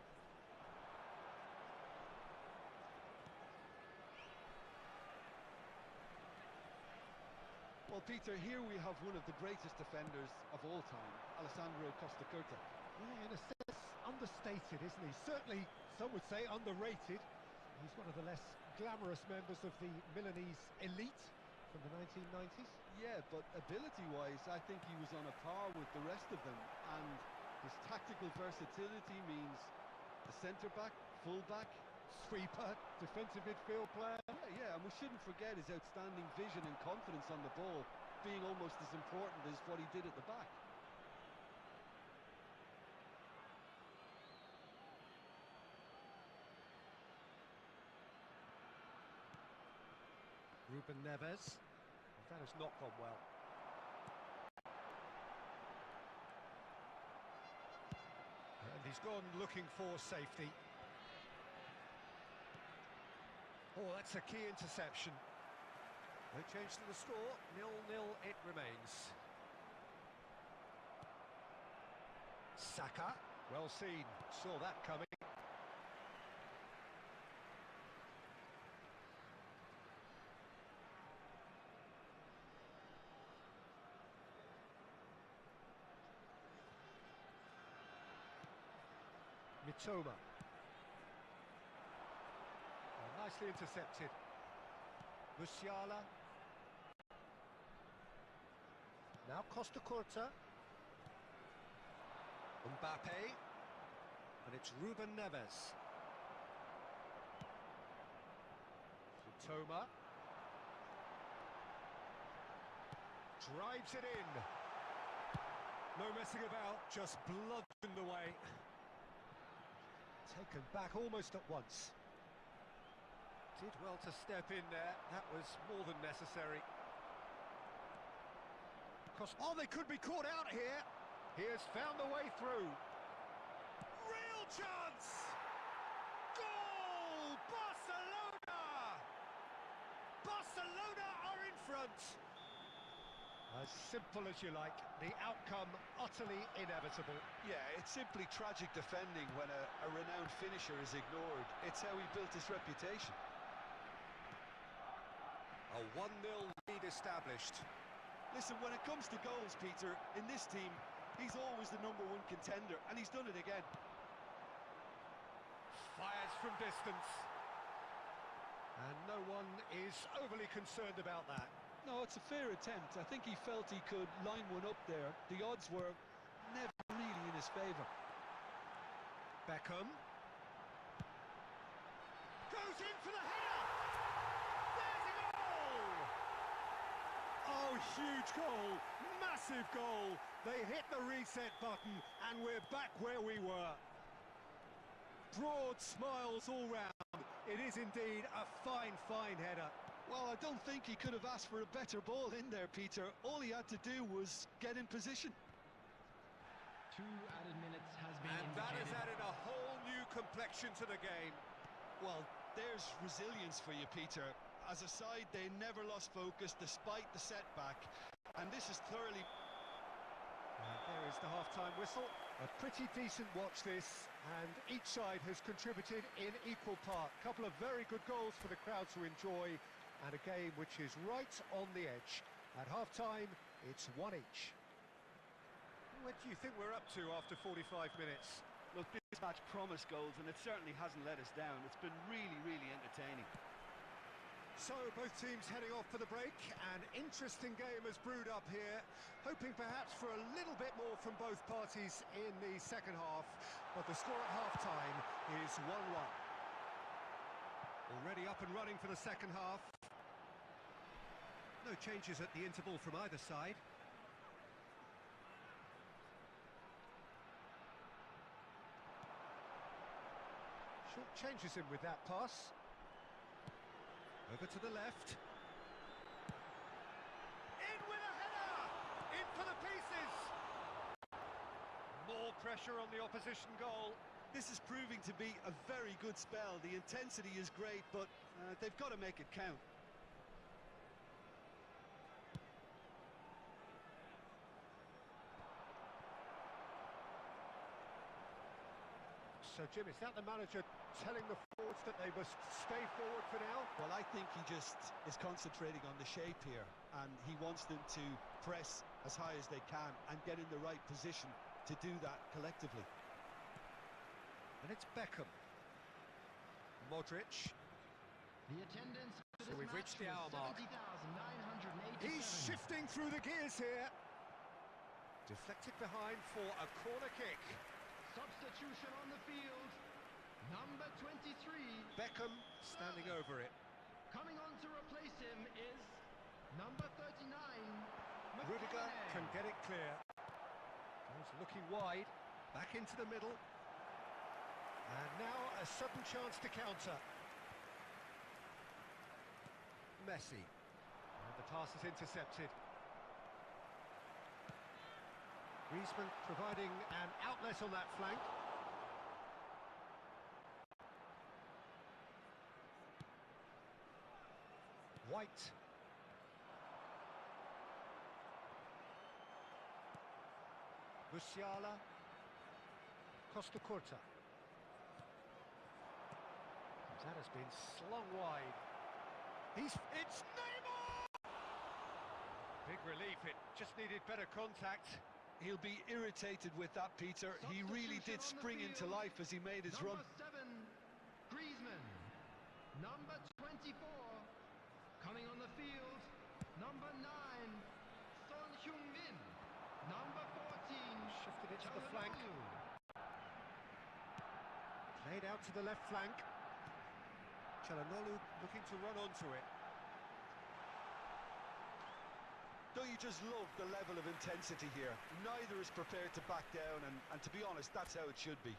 Well, Peter, here we have one of the greatest defenders of all time, Alessandro Costa. Yeah, in a sense, understated, isn't he? Certainly, some would say underrated. He's one of the less glamorous members of the Milanese elite from the 1990s. Yeah, but ability-wise, I think he was on a par with the rest of them, and his tactical versatility means the centre-back, full-back, Sweeper, defensive midfield player. yeah, and we shouldn't forget his outstanding vision and confidence on the ball, being almost as important as what he did at the back. Ruben Neves. That has not gone well. And he's gone looking for safety. Oh, that's a key interception. No change to the score, 0-0 it remains. Saka, well seen, saw that coming. Mitoma. Oh, nicely intercepted. Musiala. Now Costa Curta. Mbappe. And it's Ruben Neves. Mitoma. Drives it in. No messing about, just bludgeoned away. Taken back almost at once. Did well to step in there, that was more than necessary. Oh, they could be caught out here. He has found a way through. Real chance! Goal! Barcelona! Barcelona are in front. As simple as you like, the outcome utterly inevitable. Yeah, it's simply tragic defending when a renowned finisher is ignored. It's how he built his reputation. A 1-0 lead established. Listen, when it comes to goals, Peter, in this team, he's always the #1 contender, and he's done it again. Fires from distance. And no one is overly concerned about that. No, it's a fair attempt. I think he felt he could line one up there. The odds were never really in his favour. Beckham. Goes in for the header! There's a goal! Oh, huge goal! Massive goal! They hit the reset button and we're back where we were. Broad smiles all round. It is indeed a fine, fine header. Well, I don't think he could have asked for a better ball in there, Peter. All he had to do was get in position. 2 added minutes has been And that has indicated. added a whole new complexion to the game. Well, there's resilience for you, Peter. As a side, they never lost focus despite the setback. And this is thoroughly... And there is the half-time whistle. A pretty decent watch this, and each side has contributed in equal part. A couple of very good goals for the crowd to enjoy, and a game which is right on the edge. At half-time, it's 1 each. What do you think we're up to after 45 minutes? Look, this match promised goals, and it certainly hasn't let us down. It's been really, really entertaining. So, both teams heading off for the break. An interesting game has brewed up here, hoping perhaps for a little bit more from both parties in the second half, but the score at half-time is 1-1. Already up and running for the second half. No changes at the interval from either side. Short changes him with that pass. Over to the left. In with a header! In for the pieces! More pressure on the opposition goal. This is proving to be a very good spell. The intensity is great, but they've got to make it count. So, Jim, is that the manager telling the forwards that they must stay forward for now? Well, I think he just is concentrating on the shape here, and he wants them to press as high as they can and get in the right position to do that collectively. And it's Beckham. Modric. The attendance for So this we've reached the match hour was mark. 70,987. He's shifting through the gears here. Deflected behind for a corner kick. Substitution on the field. Number 23. Beckham standing over it. Coming on to replace him is number 39. Rudiger McTominay. can get it clear. Goes looking wide. Back into the middle. And now a sudden chance to counter. Messi. And the pass is intercepted. Griezmann providing an outlet on that flank. White. Musiala. Costa Curta. That has been slung wide. It's Neymar! Big relief, it just needed better contact. He'll be irritated with that, Peter. He really did spring into life as he made his run. Number 7, Griezmann. Number 24, coming on the field. Number 9, Son Heung-min. Number 14, Shifted it to the flank. Çalhanoğlu. Played out to the left flank. Çalhanoğlu looking to run onto it. Don't you just love the level of intensity here? Neither is prepared to back down, and to be honest, that's how it should be.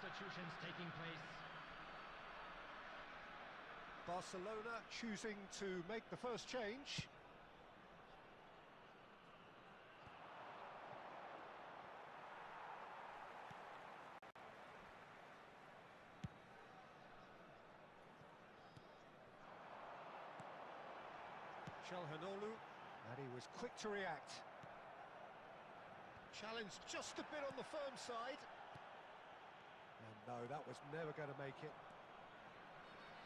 Substitutions taking place. Barcelona choosing to make the first change. Çalhanoğlu, and he was quick to react. Challenged just a bit on the firm side. And no, that was never going to make it.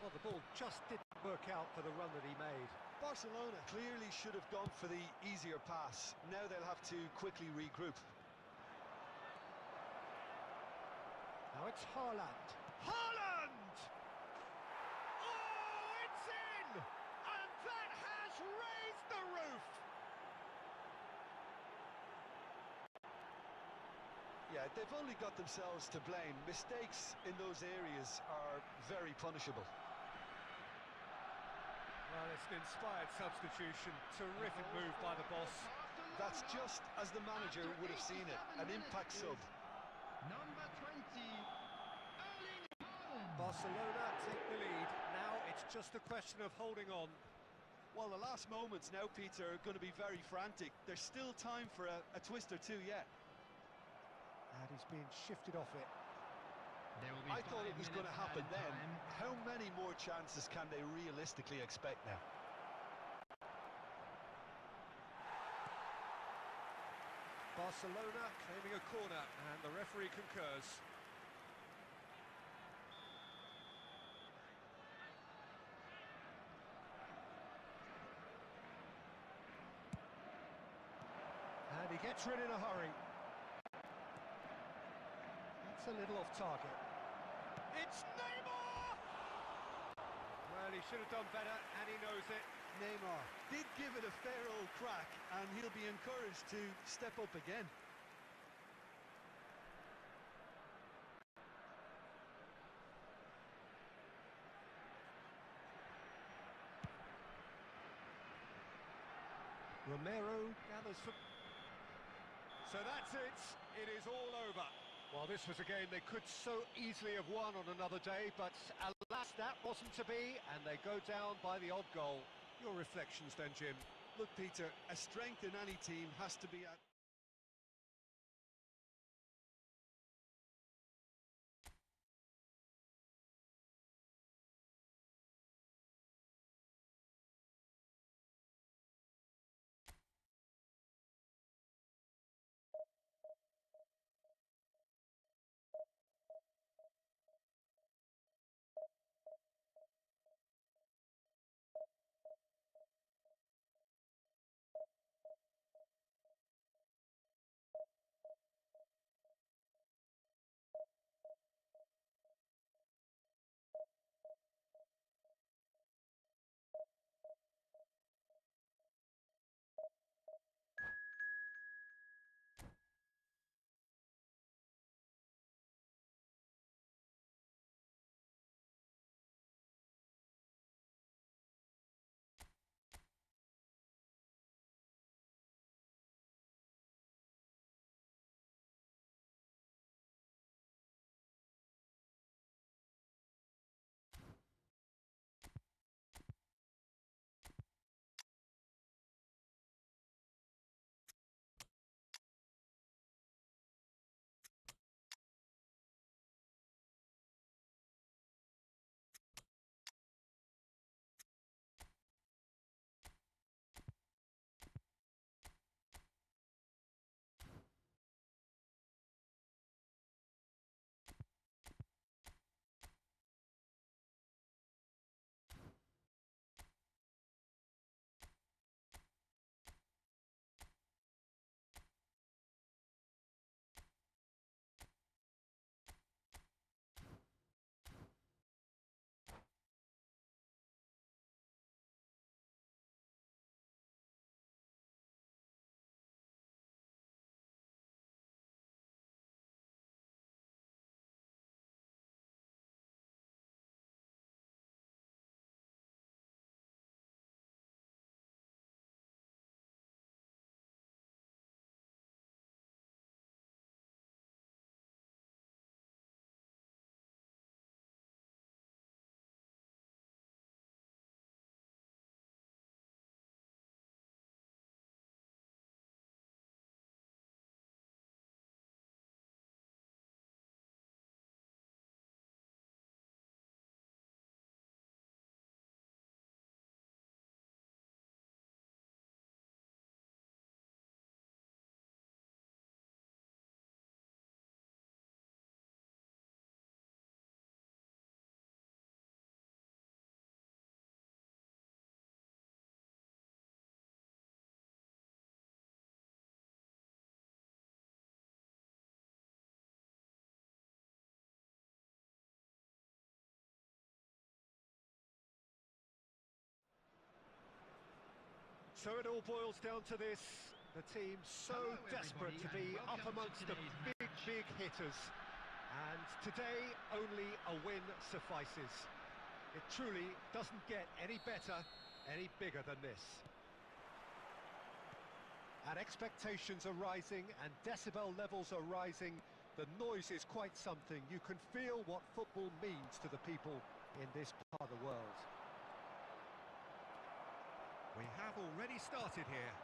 Well, the ball just didn't work out for the run that he made. Barcelona clearly should have gone for the easier pass. Now they'll have to quickly regroup. Now it's Haaland. Haaland! Oh, it's in! And that has raised the roof! Yeah, they've only got themselves to blame. Mistakes in those areas are very punishable. Well, it's an inspired substitution. Terrific move by the boss. That's just as the manager would have seen it. An impact sub. Number 20, Erling Haaland. Barcelona take the lead. Now it's just a question of holding on. Well, the last moments now, Peter, are going to be very frantic. There's still time for a twist or two yet. And he's being shifted off it. There will be I thought 5 it was going to minutes happen added then. time. How many more chances can they realistically expect now? Barcelona claiming a corner, and the referee concurs. And he gets rid in a hurry. That's a little off target. It's Neymar! Well, he should have done better, and he knows it. Neymar did give it a fair old crack, and he'll be encouraged to step up again. Romero gathers for... So that's it. It is all over. Well, this was a game they could so easily have won on another day, but alas, that wasn't to be, and they go down by the odd goal. Your reflections then, Jim? Look, Peter, a strength in any team has to be at... So it all boils down to this. The team so Hello, desperate to everybody, be and up welcome amongst to the today's big hitters. And today, only a win suffices. It truly doesn't get any better, any bigger than this. And expectations are rising, and decibel levels are rising. The noise is quite something. You can feel what football means to the people in this part of the world. We have already started here.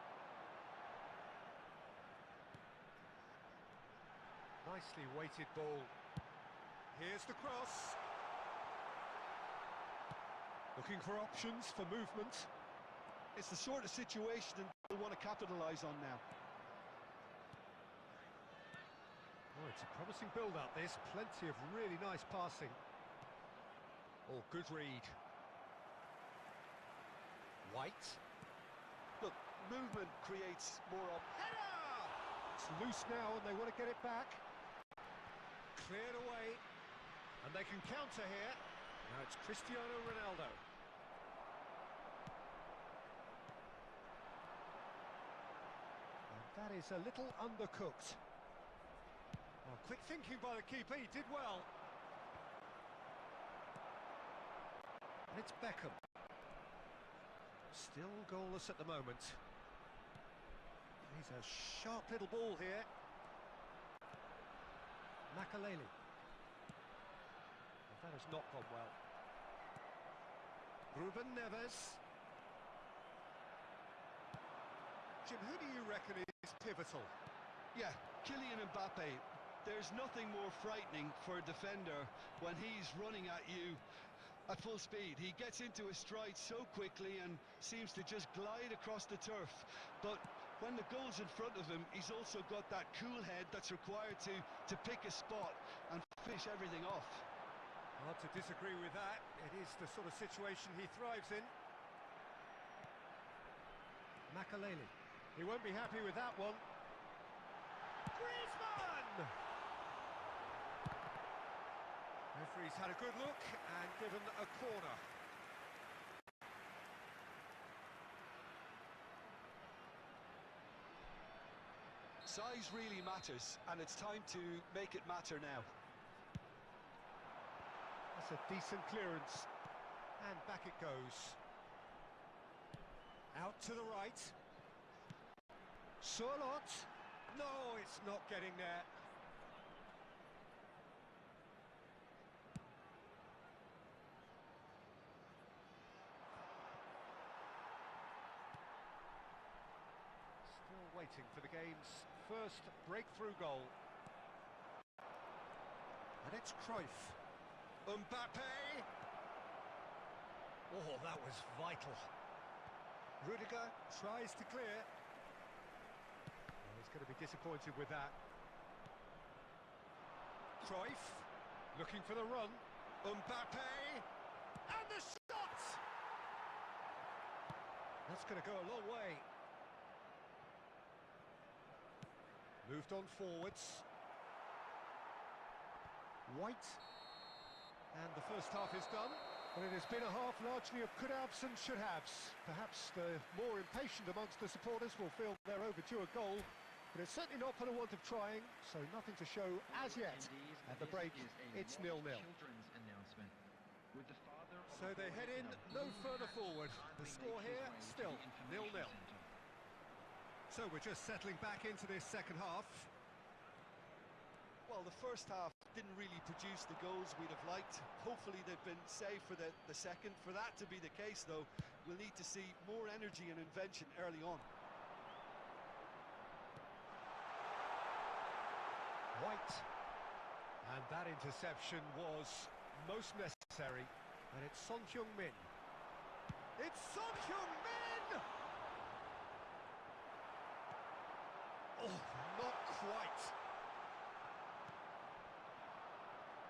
Nicely weighted ball. Here's the cross. Looking for options for movement. It's the sort of situation they'll want to capitalise on now. It's a promising build-up, this. Plenty of really nice passing. Oh, good read. White. Look, movement creates more op... Header! It's loose now and they want to get it back. Cleared away. And they can counter here. Now it's Cristiano Ronaldo. And that is a little undercooked. Oh, quick thinking by the keeper, he did well. And it's Beckham. Still goalless at the moment. He's a sharp little ball here. Makaleli. Well, that has not gone well. Ruben Neves. Jim, who do you reckon is pivotal? Yeah, Kylian Mbappe. There's nothing more frightening for a defender when he's running at you at full speed. He gets into a stride so quickly and seems to just glide across the turf. But when the goal's in front of him, he's also got that cool head that's required to pick a spot and finish everything off. Hard to disagree with that. It is the sort of situation he thrives in. Makaleli. He won't be happy with that one. Griezmann! Referee's had a good look and given a corner. Size really matters, and it's time to make it matter now. That's a decent clearance. And back it goes. Out to the right. Surlot. No, it's not getting there. Still waiting for the game's first breakthrough goal. And it's Cruyff. Mbappe! Oh, that was vital. Rudiger tries to clear. Well, he's going to be disappointed with that. Cruyff, looking for the run. Mbappe! And the shot! That's going to go a long way. Moved on forwards. White. And the first half is done. But it has been a half largely of could-haves and should-haves. Perhaps the more impatient amongst the supporters will feel they're overdue a goal. But it's certainly not for the want of trying, so nothing to show as yet. At the break, it's 0-0. So they head in no further forward. The score here, still 0-0. So we're just settling back into this second half. Well, the first half didn't really produce the goals we'd have liked. Hopefully they've been saved for the second. For that to be the case, though, we'll need to see more energy and invention early on. White. And that interception was most necessary. And it's Son Heung-min. It's Son Heung-min! Oh, not quite.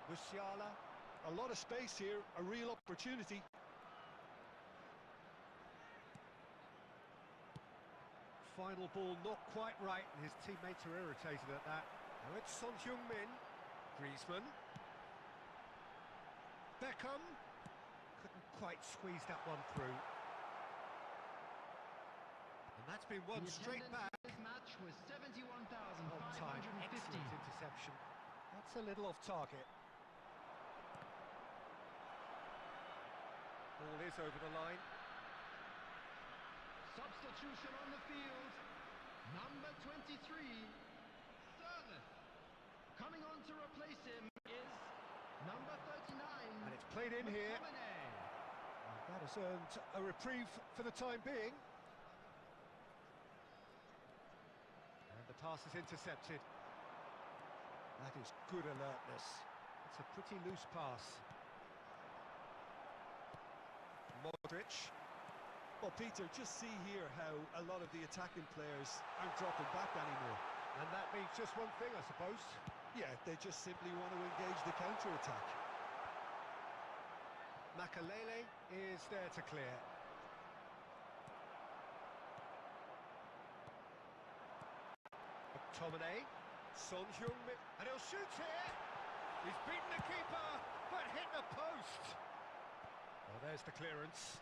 Musiala. A lot of space here, a real opportunity. Final ball not quite right, and his teammates are irritated at that. Now it's Son Heung-min. Griezmann. Beckham. Couldn't quite squeeze that one through. And that's been one straight back. This match was On time, 71,550. excellent interception. That's a little off target. Ball is over the line. Substitution on the field. Number 23, Sirleaf. Coming on to replace him is number 39. And it's played in here. McTominay. And that has earned a reprieve for the time being. And the pass is intercepted. That is good alertness. It's a pretty loose pass. Modric. Well, Peter, just see here how a lot of the attacking players aren't dropping back anymore. And that means just one thing, I suppose. Yeah, they just simply want to engage the counter-attack. Makalele is there to clear. McTominay, Son Heung-min, and he'll shoot here. He's beaten the keeper, but hit the post. Well, there's the clearance.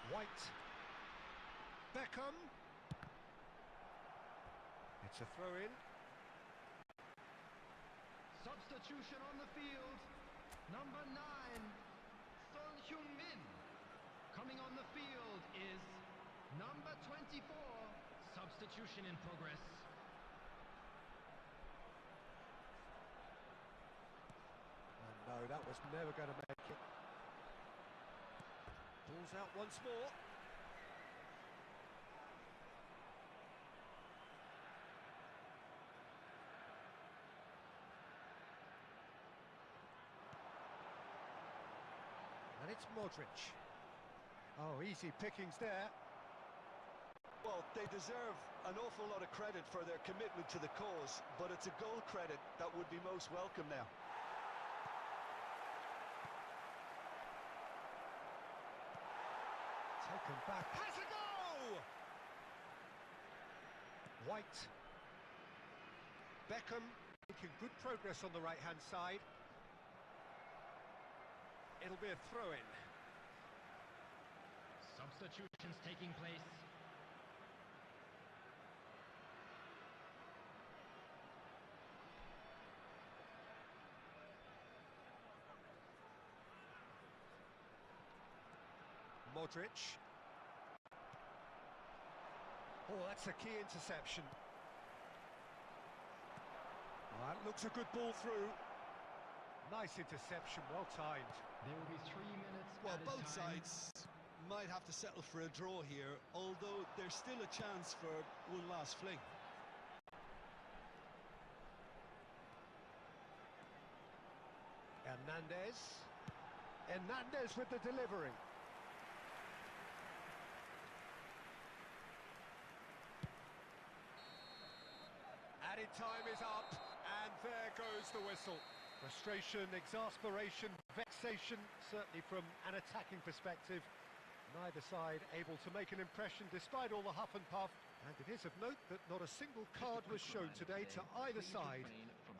White. Beckham. It's a throw-in. Substitution on the field. Number 9, Son Heung-min. Coming on the field is number 24. Substitution in progress. And no, that was never going to make it. Pulls out once more. And it's Modric. Oh, easy pickings there. Well, they deserve an awful lot of credit for their commitment to the cause, but it's a goal credit that would be most welcome now. Taken back. Has a go! White. Beckham making good progress on the right-hand side. It'll be a throw-in. Substitutions taking place. Modric. Oh, that's a key interception. Oh, that looks a good ball through. Nice interception, well timed. There will be 3 minutes. Well, added both time. sides might have to settle for a draw here, although there's still a chance for one last fling. Hernandez. Hernandez with the delivery. Added time is up, and there goes the whistle. Frustration, exasperation, vexation, certainly from an attacking perspective. Neither side able to make an impression despite all the huff and puff. And it is of note that not a single card was shown today to either side.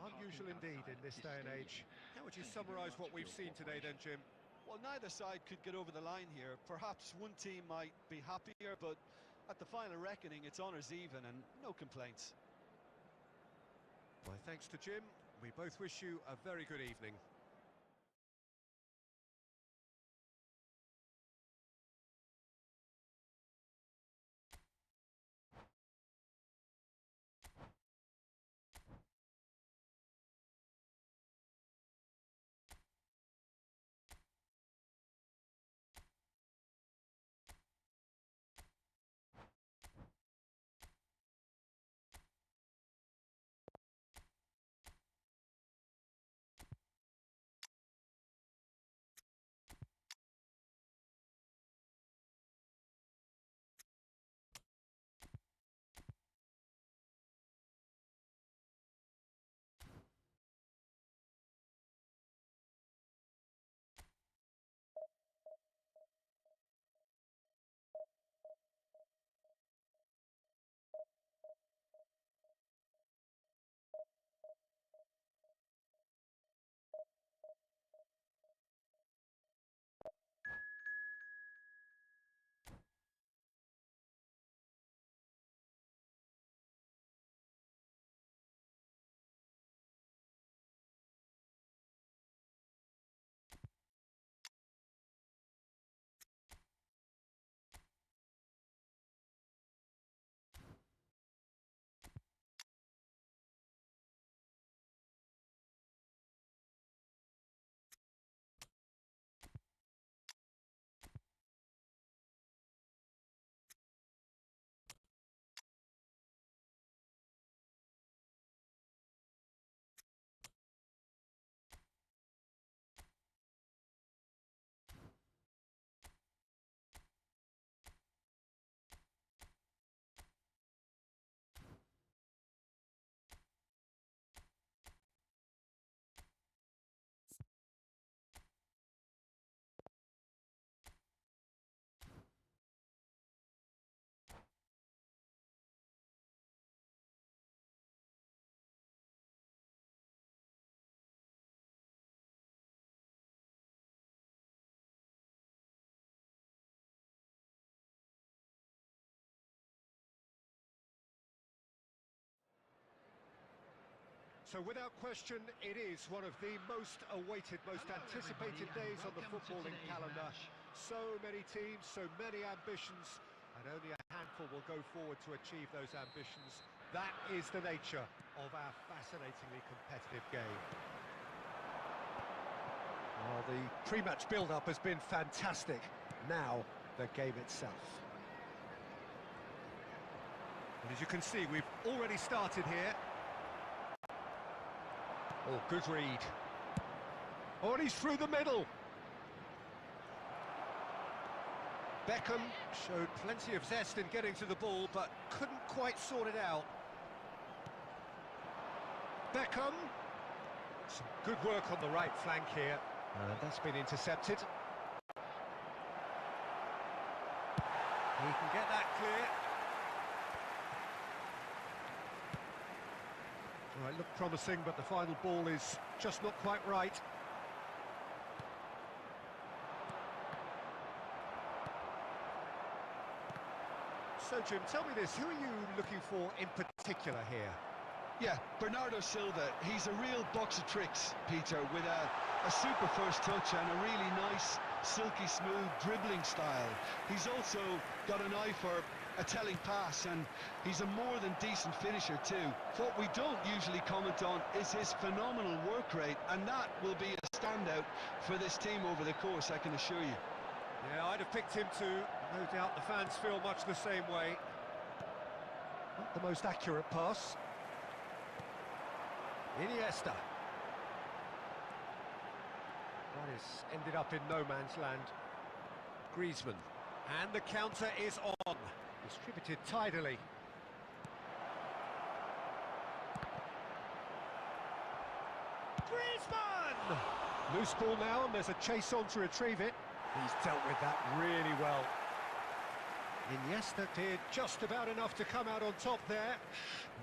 Unusual indeed in this day and age. How would you summarise what we've seen today then, Jim? Well, neither side could get over the line here. Perhaps one team might be happier, but at the final reckoning, it's honours even and no complaints. My thanks to Jim. We both wish you a very good evening. So without question, it is one of the most awaited, most anticipated days on the footballing calendar. So many teams, so many ambitions, and only a handful will go forward to achieve those ambitions. That is the nature of our fascinatingly competitive game. Well, the pre-match build-up has been fantastic. Now, the game itself. And as you can see, we've already started here. Oh, good read. Oh, and he's through the middle. Beckham showed plenty of zest in getting to the ball, but couldn't quite sort it out. Beckham. Some good work on the right flank here. And that's been intercepted. He can get that clear. Well, it looked promising, but the final ball is just not quite right. So, Jim, tell me this, who are you looking for in particular here? Yeah, Bernardo Silva, he's a real box of tricks, Peter, with a super first touch and a really nice, silky smooth dribbling style. He's also got an eye for a telling pass, and he's a more than decent finisher too. What we don't usually comment on is his phenomenal work rate, and that will be a standout for this team over the course, I can assure you. Yeah, I'd have picked him too. No doubt the fans feel much the same way. Not the most accurate pass. Iniesta. That has ended up in no man's land. Griezmann. And the counter is on. Distributed tidily. Griezmann! Loose ball now, and there's a chase on to retrieve it. He's dealt with that really well. Iniesta did just about enough to come out on top there.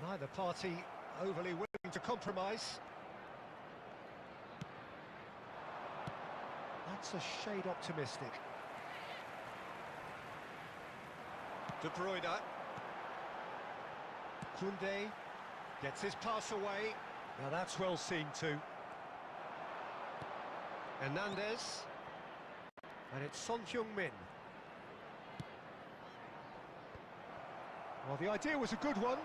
Neither party overly willing to compromise. That's a shade optimistic. De Bruyne. Koundé gets his pass away. Now that's well seen too. Hernandez. And it's Son Heung-min. Well, the idea was a good one.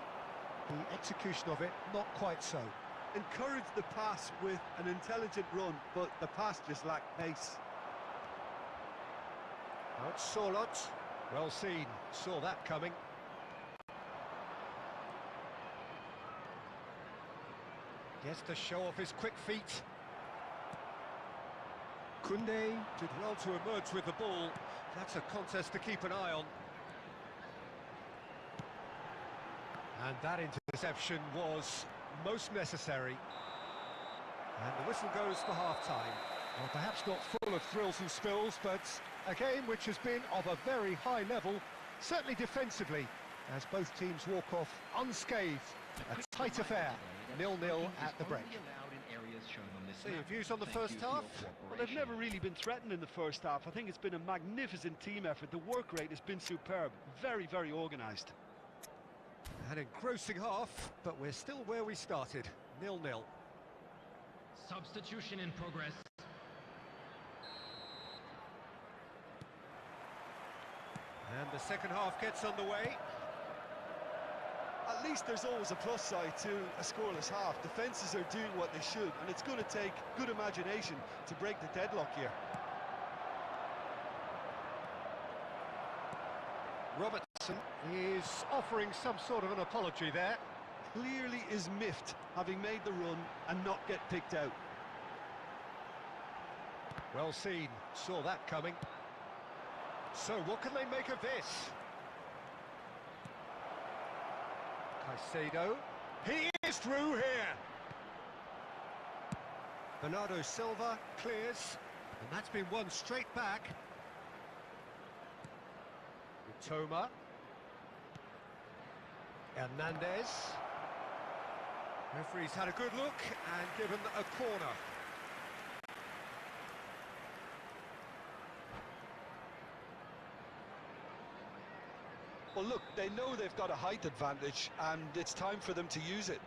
The execution of it, not quite so. Encouraged the pass with an intelligent run, but the pass just lacked pace. Now it's Sorloth. Well seen, saw that coming. Gets to show off his quick feet. Koundé did well to emerge with the ball. That's a contest to keep an eye on. And that interception was most necessary. And the whistle goes for half-time. Well, perhaps not full of thrills and spills, but a game which has been of a very high level, certainly defensively, as both teams walk off unscathed. A tight affair, 0-0 at the break. So your views on the first half? Well, they've never really been threatened in the first half. I think it's been a magnificent team effort. The work rate has been superb. Very, very organised. An engrossing half, but we're still where we started, 0-0. Substitution in progress. And the second half gets underway. At least there's always a plus side to a scoreless half. Defences are doing what they should, and it's going to take good imagination to break the deadlock here. Robertson is offering some sort of an apology there. Clearly is miffed, having made the run and not get picked out. Well seen, saw that coming. So what can they make of this? Caicedo, he is through here. Bernardo Silva clears, and that's been won straight back. Toma. Hernandez. Referee's had a good look and given a corner. Well, look, they know they've got a height advantage, and it's time for them to use it.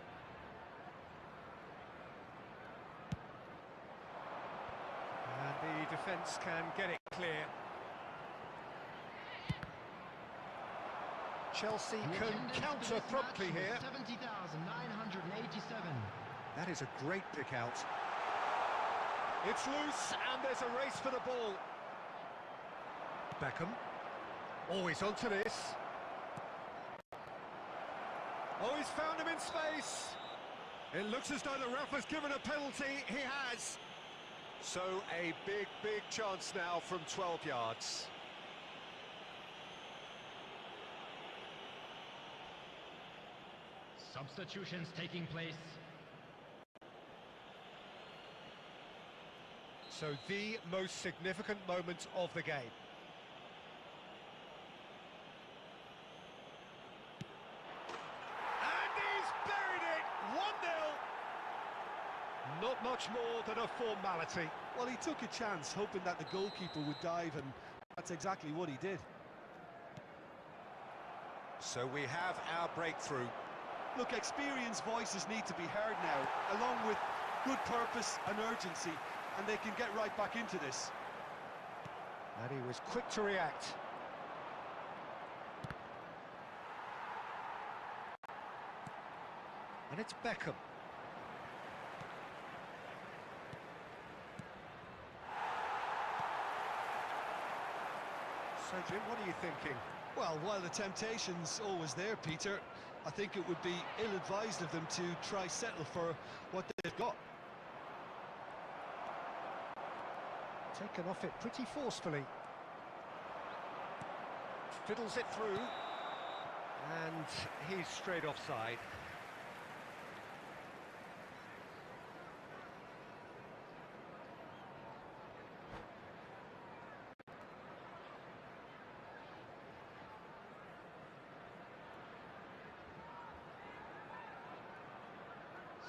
defence can get it clear. Chelsea can counter promptly here. 70,987. That is a great pick out. It's loose and there's a race for the ball. Beckham. Oh, he's onto this. Oh, he's found him in space. It looks as though the ref has given a penalty. He has. So a big, big chance now from 12 yards. Substitutions taking place. So the most significant moment of the game. And he's buried it! 1-0! Not much more than a formality. Well, he took a chance, hoping that the goalkeeper would dive, and that's exactly what he did. So we have our breakthrough. Look, experienced voices need to be heard now, along with good purpose and urgency, and they can get right back into this. And he was quick to react. And it's Beckham. So, Jim, what are you thinking? Well, while the temptation's always there, Peter, I think it would be ill-advised of them to try settle for what they've got. Taken off it pretty forcefully. Fiddles it through. And he's straight offside.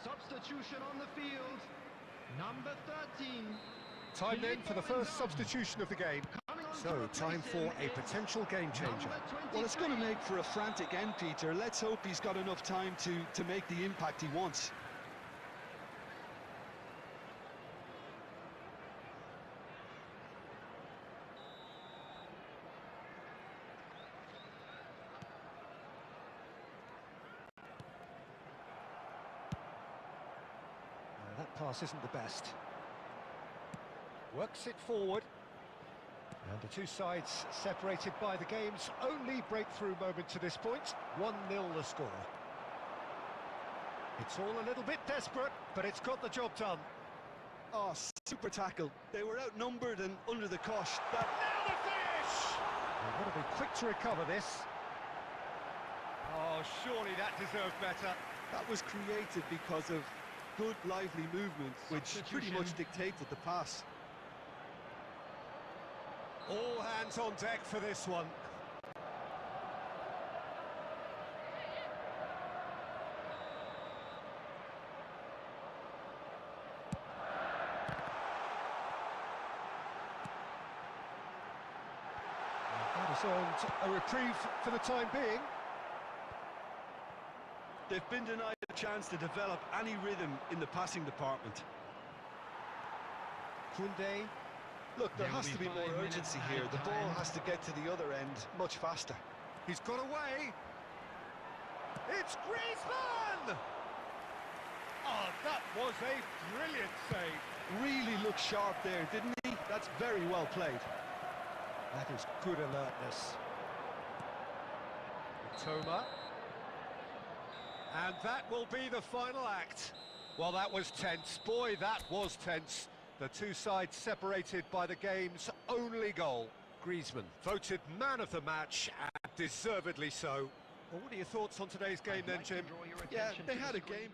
Substitution on the field. Number 13. Time then for the first substitution of the game. So, time for a potential game changer. Well, it's going to make for a frantic end, Peter. Let's hope he's got enough time to make the impact he wants. That pass isn't the best. Works it forward. And the two sides separated by the game's only breakthrough moment to this point. 1-0 the score. It's all a little bit desperate, but it's got the job done. Oh, super tackle. They were outnumbered and under the cosh. Now the finish! They've got to be quick to recover this. Oh, surely that deserved better. That was created because of good, lively movement, which pretty much dictated the pass. All hands on deck for this one. That has earned a reprieve for the time being. They've been denied a chance to develop any rhythm in the passing department. Koundé. Look, there has to be more urgency here. The ball has to get to the other end much faster. He's got away. It's Griezmann! Oh, that was a brilliant save. Really looked sharp there, didn't he? That's very well played. That is good alertness. Toma. And that will be the final act. Well, that was tense. Boy, that was tense. The two sides separated by the game's only goal. Griezmann voted man of the match, and deservedly so. Well, what are your thoughts on today's game then, Jim? Yeah, they had a game.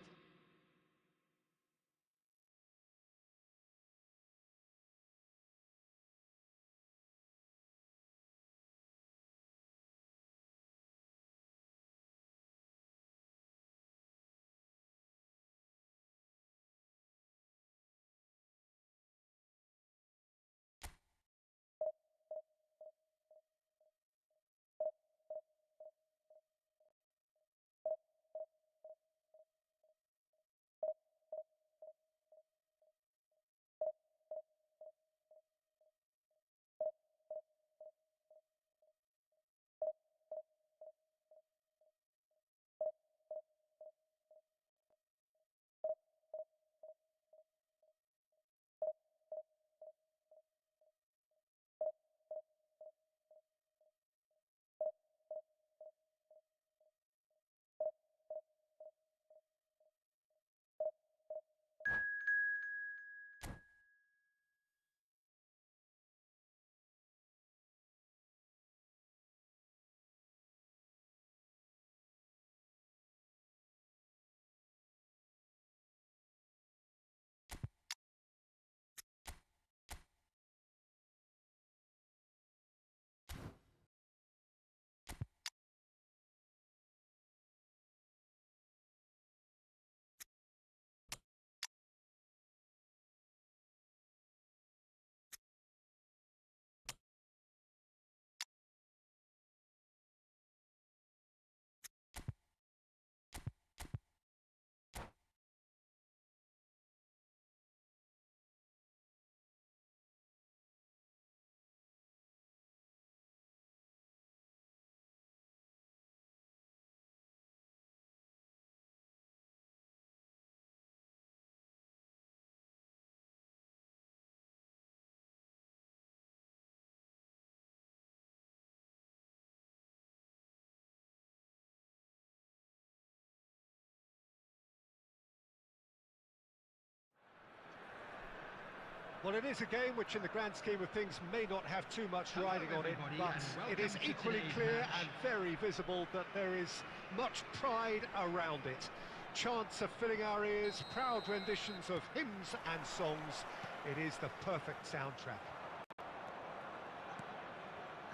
Well, it is a game which in the grand scheme of things may not have too much riding on it, but it is equally clear and very visible that there is much pride around it. Chants are filling our ears, proud renditions of hymns and songs. It is the perfect soundtrack.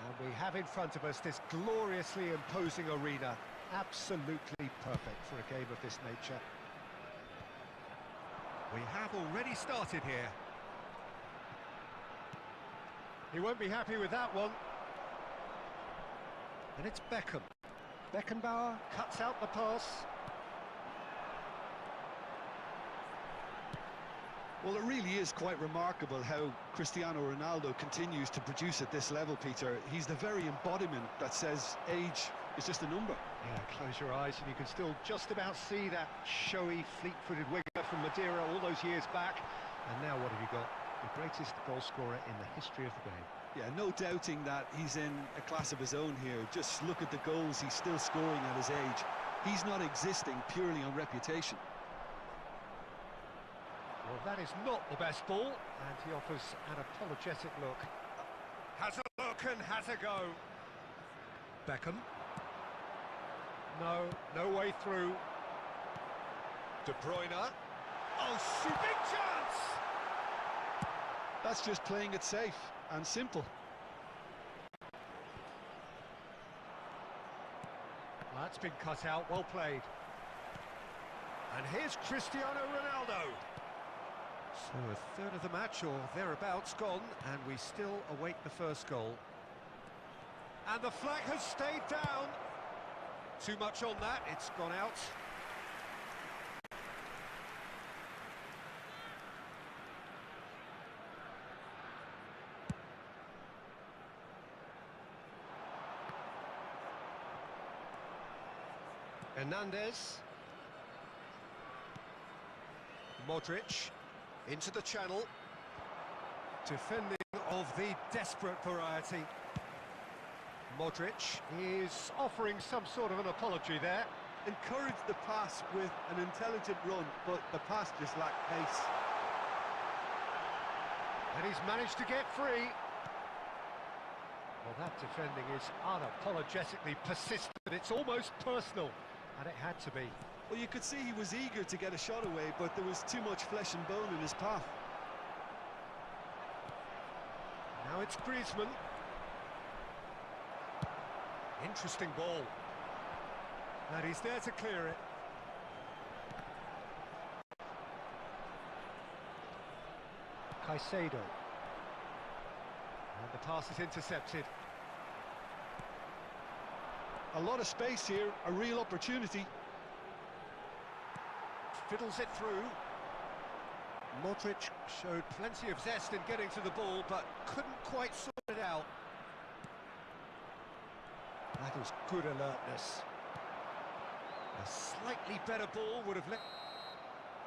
And we have in front of us this gloriously imposing arena. Absolutely perfect for a game of this nature. We have already started here. He won't be happy with that one. And it's Beckham. Beckenbauer cuts out the pass. Well, it really is quite remarkable how Cristiano Ronaldo continues to produce at this level, Peter. He's the very embodiment that says age is just a number. Yeah, close your eyes and you can still just about see that showy, fleet-footed winger from Madeira all those years back. And now what have you got? The greatest goal scorer in the history of the game. Yeah, no doubting that he's in a class of his own here. Just look at the goals he's still scoring at his age. He's not existing purely on reputation. Well, that is not the best ball, and he offers an apologetic look. Has a look and has a go. Beckham. No way through. De Bruyne. Oh, big chance! That's just playing it safe and simple. That's been cut out, well played. And here's Cristiano Ronaldo. So a third of the match or thereabouts gone, and we still await the first goal. And the flag has stayed down. Too much on that, it's gone out. Hernandez. Modric into the channel. Defending of the desperate variety. Modric is offering some sort of an apology there. Encouraged the pass with an intelligent run, but the pass just lacked pace. And he's managed to get free. Well, that defending is unapologetically persistent. It's almost personal, and it had to be. Well, you could see he was eager to get a shot away, but there was too much flesh and bone in his path. Now it's Griezmann. Interesting ball. And he's there to clear it. Caicedo. And the pass is intercepted. A lot of space here, a real opportunity. Fiddles it through. Modric showed plenty of zest in getting to the ball, but couldn't quite sort it out. That is good alertness. A slightly better ball would have let...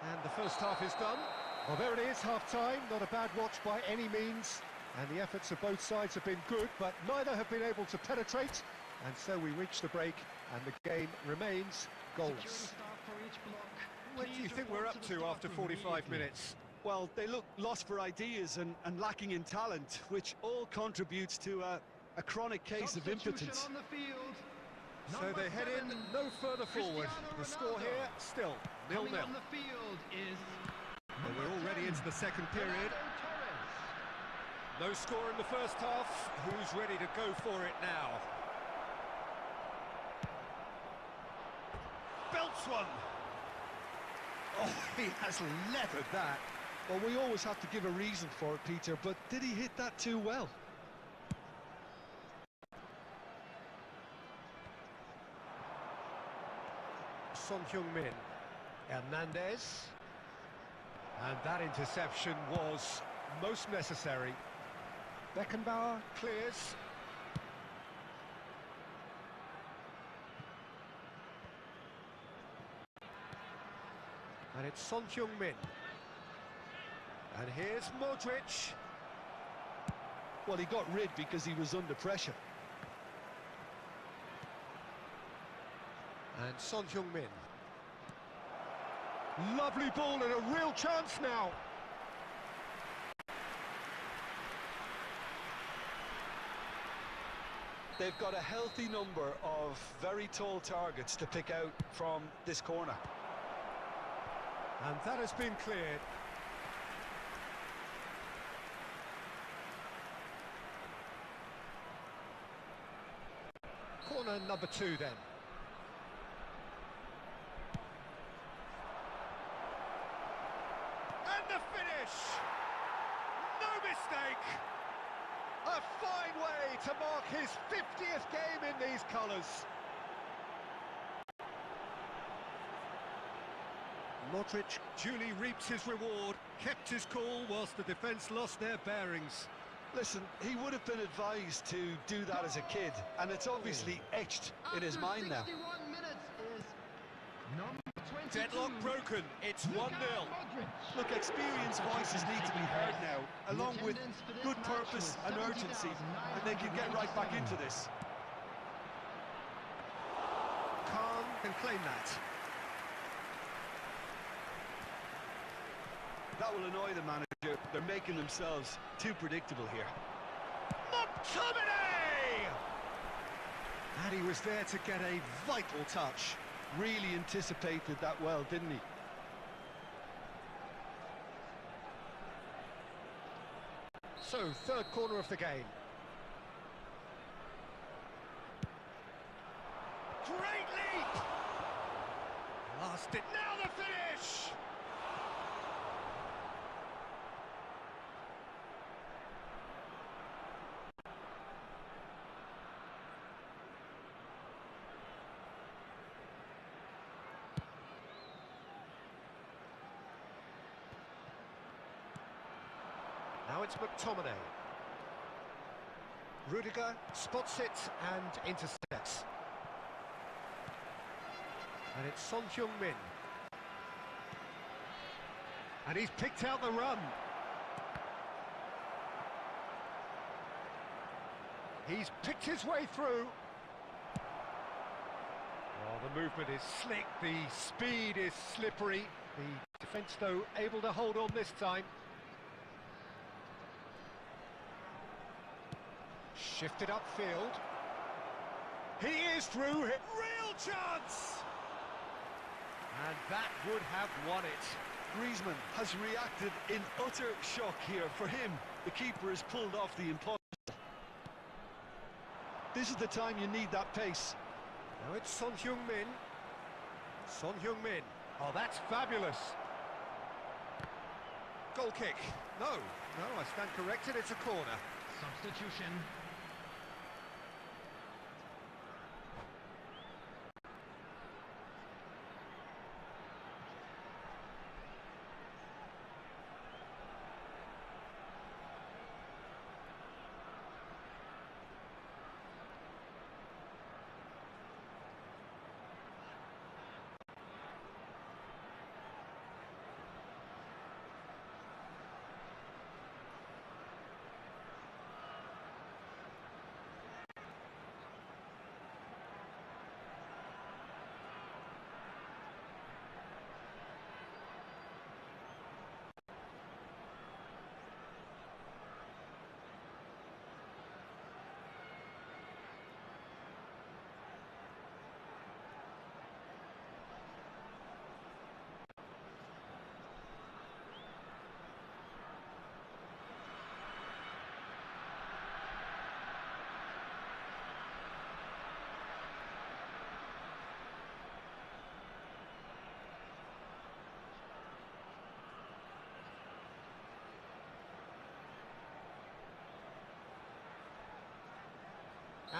And the first half is done. Well, there it is, half-time. Not a bad watch by any means. And the efforts of both sides have been good, but neither have been able to penetrate. And so we reach the break, and the game remains goalless. What do you think we're up to after 45 minutes? Well, they look lost for ideas and lacking in talent, which all contributes to a chronic case of impotence. So they head in no further forward. The score here, still 0-0. And we're already into the second period. No score in the first half. Who's ready to go for it now? Belts one. Oh, he has levered that. Well, we always have to give a reason for it, Peter, but did he hit that too well? Son Heung-min. Hernandez. And that interception was most necessary. Beckenbauer clears. And it's Son Heung-min. And here's Modric. Well, he got rid because he was under pressure. And Son Heung-min. Lovely ball and a real chance now. They've got a healthy number of very tall targets to pick out from this corner. And that has been cleared. Corner number 2 then. And the finish! No mistake! A fine way to mark his 50th game in these colours. Modric duly reaps his reward, kept his cool whilst the defence lost their bearings. Listen, he would have been advised to do that as a kid, and it's obviously etched in his mind now. 61 minutes is number 22. Deadlock broken, it's 1-0. Look, experienced voices need to be heard now, along with good purpose and urgency, and they can get right back into this. Khan can claim that. That will annoy the manager. They're making themselves too predictable here. McTominay! And he was there to get a vital touch. Really anticipated that well, didn't he? So, third corner of the game. Great leap! Last it, now the finish! Now it's McTominay. Rudiger spots it and intercepts. And it's Son Heung-min. And he's picked out the run. He's picked his way through. Oh, the movement is slick, the speed is slippery. The defence, though, able to hold on this time. Shifted upfield. He is through. Real chance! And that would have won it. Griezmann has reacted in utter shock here. For him, the keeper has pulled off the impossible. This is the time you need that pace. Now it's Son Heung-min. Son Heung-min. Oh, that's fabulous. Goal kick. No, I stand corrected. It's a corner. Substitution.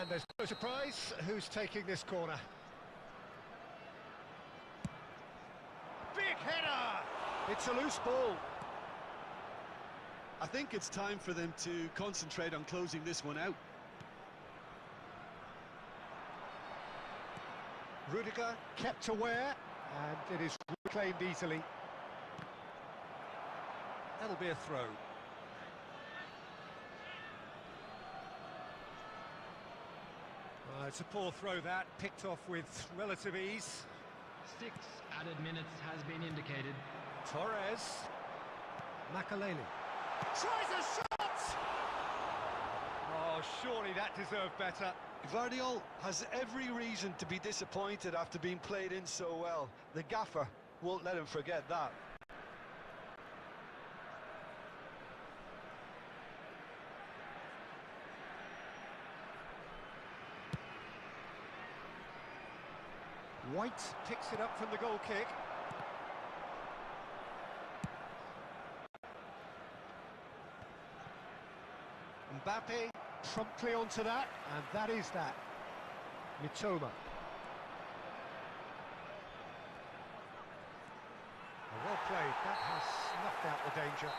And there's no surprise who's taking this corner. Big header! It's a loose ball. I think it's time for them to concentrate on closing this one out. Rudiger kept aware, and it is reclaimed easily. That'll be a throw. It's a poor throw that, picked off with relative ease. 6 added minutes has been indicated. Torres. Makaleli. Tries a shot! Oh, surely that deserved better. Guardiola has every reason to be disappointed after being played in so well. The gaffer won't let him forget that. White picks it up from the goal kick. Mbappe promptly onto that, and that is that. Mitoma. Well played, that has snuffed out the danger.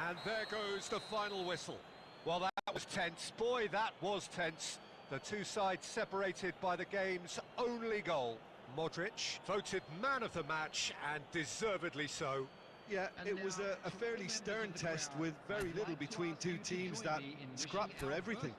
And there goes the final whistle. Well, that was tense. Boy, that was tense. The two sides separated by the game's only goal. Modric voted man of the match, and deservedly so. Yeah, it was a fairly stern test with very little between two teams that scrapped for everything.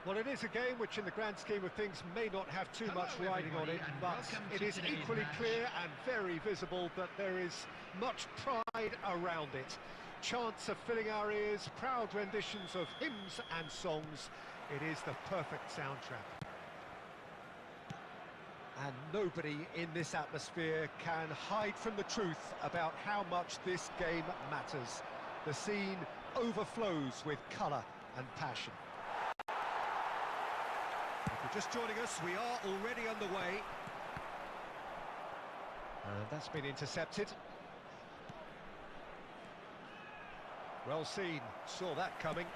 Well, it is a game which, in the grand scheme of things, may not have too much riding on it, but it is equally clear and very visible that there is much pride around it. Chants are filling our ears, proud renditions of hymns and songs. It is the perfect soundtrack. And nobody in this atmosphere can hide from the truth about how much this game matters. The scene overflows with colour and passion. If you're just joining us, we are already underway. And that's been intercepted. Well seen, saw that coming.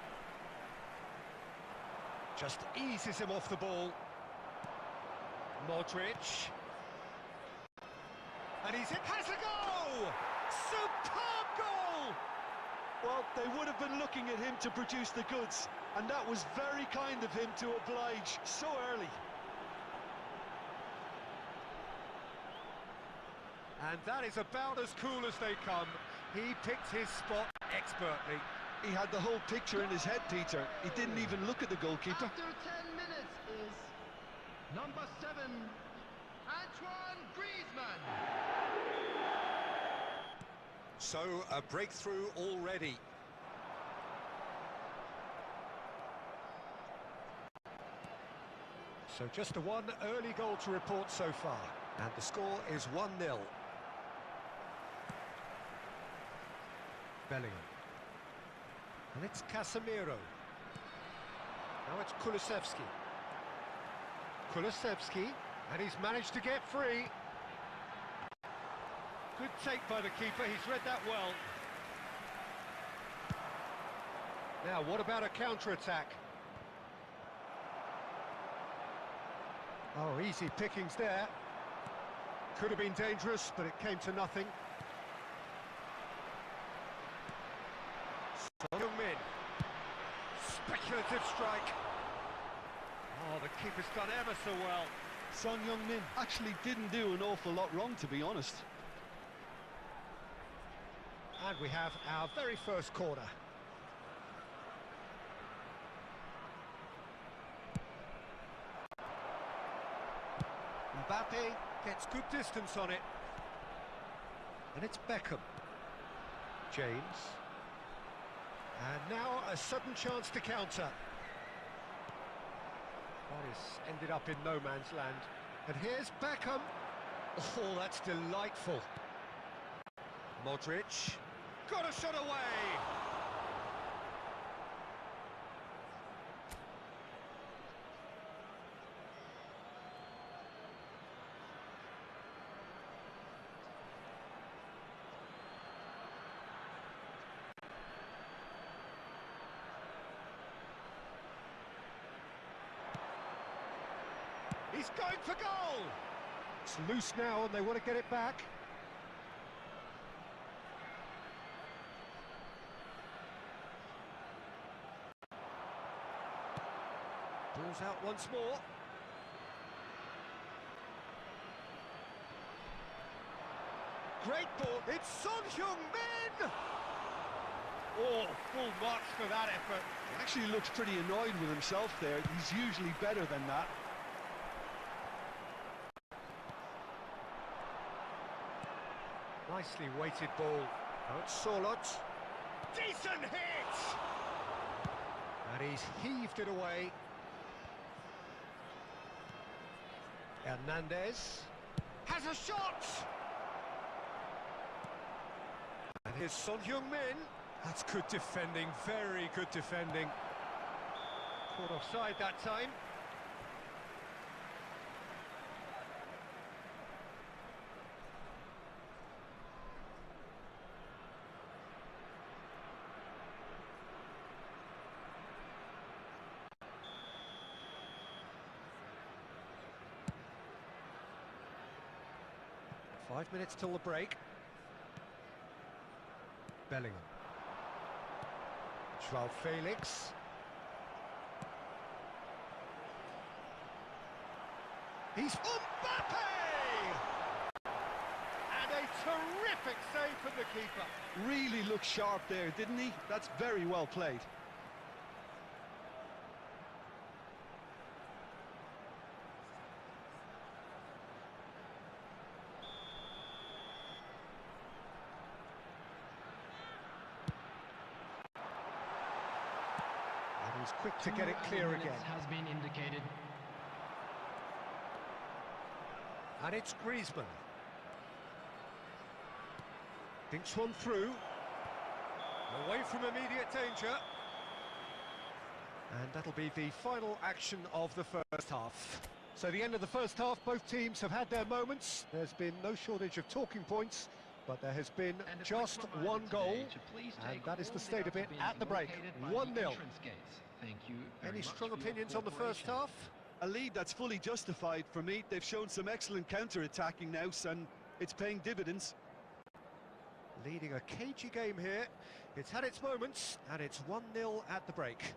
Just eases him off the ball. Modric. And he's in, has a goal! Superb goal! Well, they would have been looking at him to produce the goods, and that was very kind of him to oblige so early. And that is about as cool as they come. He picked his spot expertly. He had the whole picture in his head, Peter. He didn't even look at the goalkeeper. After 10 minutes is number 7, Antoine Griezmann. So, a breakthrough already. So just the one early goal to report so far, and the score is 1-0. Bellingham. And it's Casemiro. Now it's Kulusevski. Kulusevski, and he's managed to get free. Good take by the keeper, he's read that well. Now, what about a counter-attack? Oh, easy pickings there. Could have been dangerous, but it came to nothing. Son Heung-min. Speculative strike. Oh, the keeper's done ever so well. Son Heung-min actually didn't do an awful lot wrong, to be honest. And we have our very first corner. Mbappe gets good distance on it. And it's Beckham. James. And now a sudden chance to counter. That has ended up in no man's land. And here's Beckham. Oh, that's delightful. Modric. Got a shot away. He's going for goal! It's loose now and they want to get it back. Ball's out once more. Great ball, it's Son Heung-min! Oh, full marks for that effort. He actually looks pretty annoyed with himself there. He's usually better than that. Nicely weighted ball. Now it's Solot. Decent hit! And he's heaved it away. Hernandez has a shot! And here's Son Heung-min. That's good defending, very good defending. Caught offside that time. Five minutes till the break. Bellingham. Joao Felix. He's Mbappe! And a terrific save from the keeper. Really looked sharp there, didn't he? That's very well played. He's quick to get it clear again. Has been indicated. And it's Griezmann. Thinks one through. Away from immediate danger. And that'll be the final action of the first half. So the end of the first half, both teams have had their moments. There's been no shortage of talking points, but there has been just one goal. And that is the state of it at the break. 1-0. Any strong opinions on the first half? A lead that's fully justified for me. They've shown some excellent counter-attacking now, and it's paying dividends. Leading a cagey game here. It's had its moments, and it's 1-0 at the break.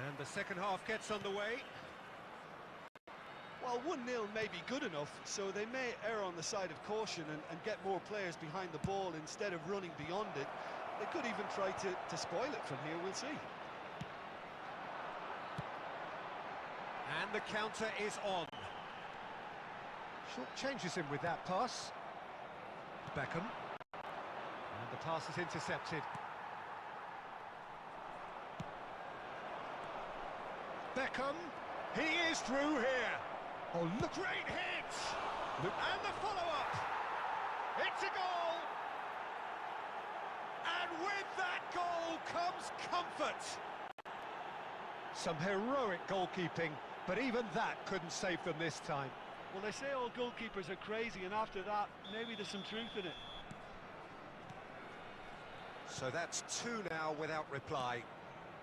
And the second half gets underway. Well, 1-0 may be good enough, so they may err on the side of caution and get more players behind the ball instead of running beyond it. They could even try to spoil it from here, we'll see. And the counter is on. Short changes him with that pass. Beckham. And the pass is intercepted. Beckham. He is through here. Oh, look, great hit! Look. And the follow-up. It's a goal! And with that goal comes comfort. Some heroic goalkeeping, but even that couldn't save them this time. Well, they say all goalkeepers are crazy, and after that, maybe there's some truth in it. So that's 2 now without reply.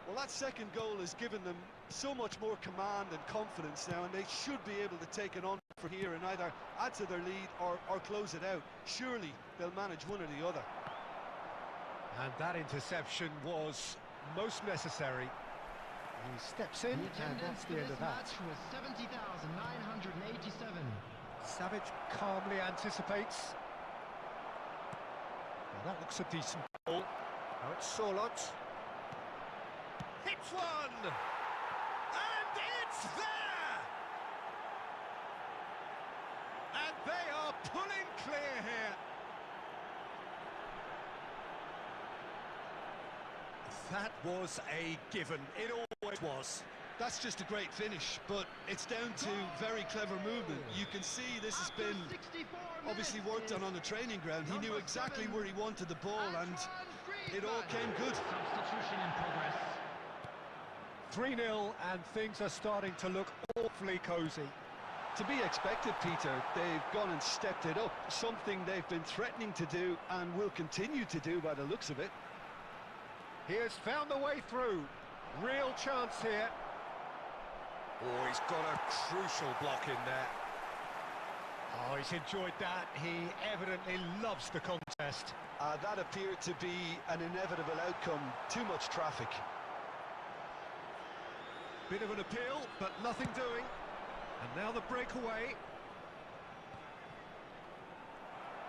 Well, that second goal has given them so much more command and confidence now, and they should be able to take it on from here and either add to their lead or close it out. Surely they'll manage one or the other. And that interception was most necessary. He steps in, and that's the end of that. Match was 70,987. Savage calmly anticipates. Well, that looks a decent goal. Now it's Sorlot. Hits one! And it's there! And they are pulling clear here. That was a given. It always was. That's just a great finish, but it's down to very clever movement. You can see this has been obviously worked on the training ground. He knew exactly where he wanted the ball, and it all came good. Substitution in progress. 3-0, and things are starting to look awfully cosy. To be expected, Peter. They've gone and stepped it up, something they've been threatening to do and will continue to do by the looks of it. He has found the way through. Real chance here. Oh, he's got a crucial block in there. Oh, he's enjoyed that. He evidently loves the contest. That appeared to be an inevitable outcome. Too much traffic. Bit of an appeal, but nothing doing. And now the breakaway.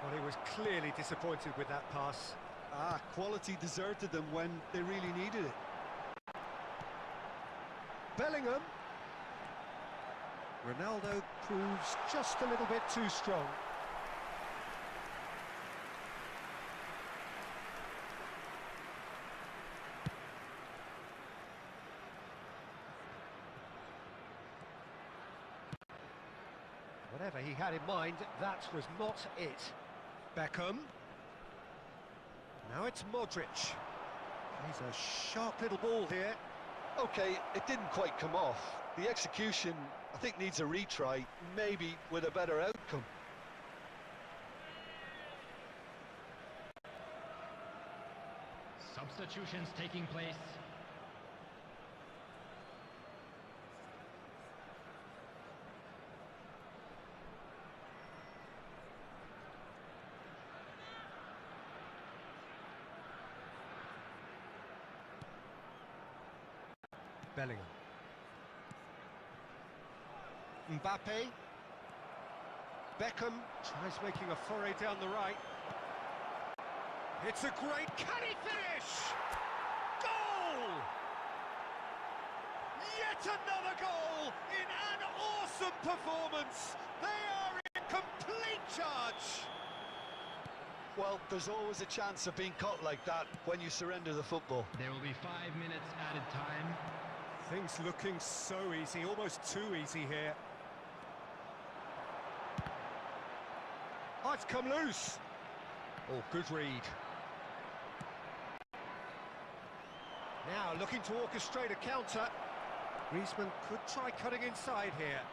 Well, he was clearly disappointed with that pass. Quality deserted them when they really needed it. Bellingham. Ronaldo proves just a little bit too strong. Whatever he had in mind, that was not it. Beckham. Now it's Modric. He's a sharp little ball here. Okay, it didn't quite come off. The execution, I think, needs a retry, maybe with a better outcome. Substitutions taking place. Bellingham. Mbappe. Beckham tries making a foray down the right. It's a great... Can he finish? Goal! Yet another goal in an awesome performance. They are in complete charge. Well, there's always a chance of being caught like that when you surrender the football. There will be 5 minutes added time. Things looking so easy, almost too easy here. Oh, it's come loose. Oh, good read. Now looking to orchestrate a counter. Griezmann could try cutting inside here.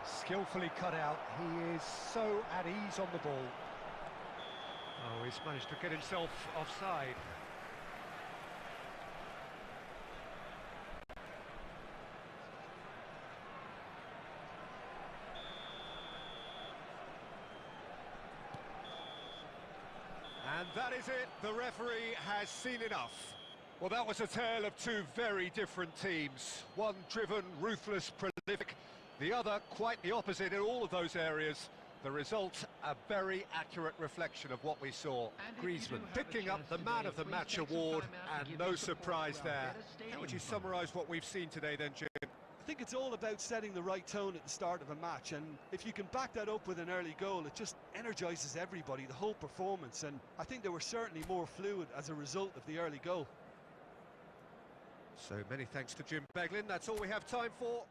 Skillfully cut out. He is so at ease on the ball. Oh, he's managed to get himself offside. And that is it. The referee has seen enough. Well, that was a tale of two very different teams. One driven, ruthless, The other, quite the opposite in all of those areas. The result, a very accurate reflection of what we saw. Griezmann picking up the Man of the Match award, and no surprise there. How would you summarise what we've seen today then, Jim? I think it's all about setting the right tone at the start of a match, and if you can back that up with an early goal, it just energises everybody, the whole performance, and I think they were certainly more fluid as a result of the early goal. So many thanks to Jim Beglin. That's all we have time for.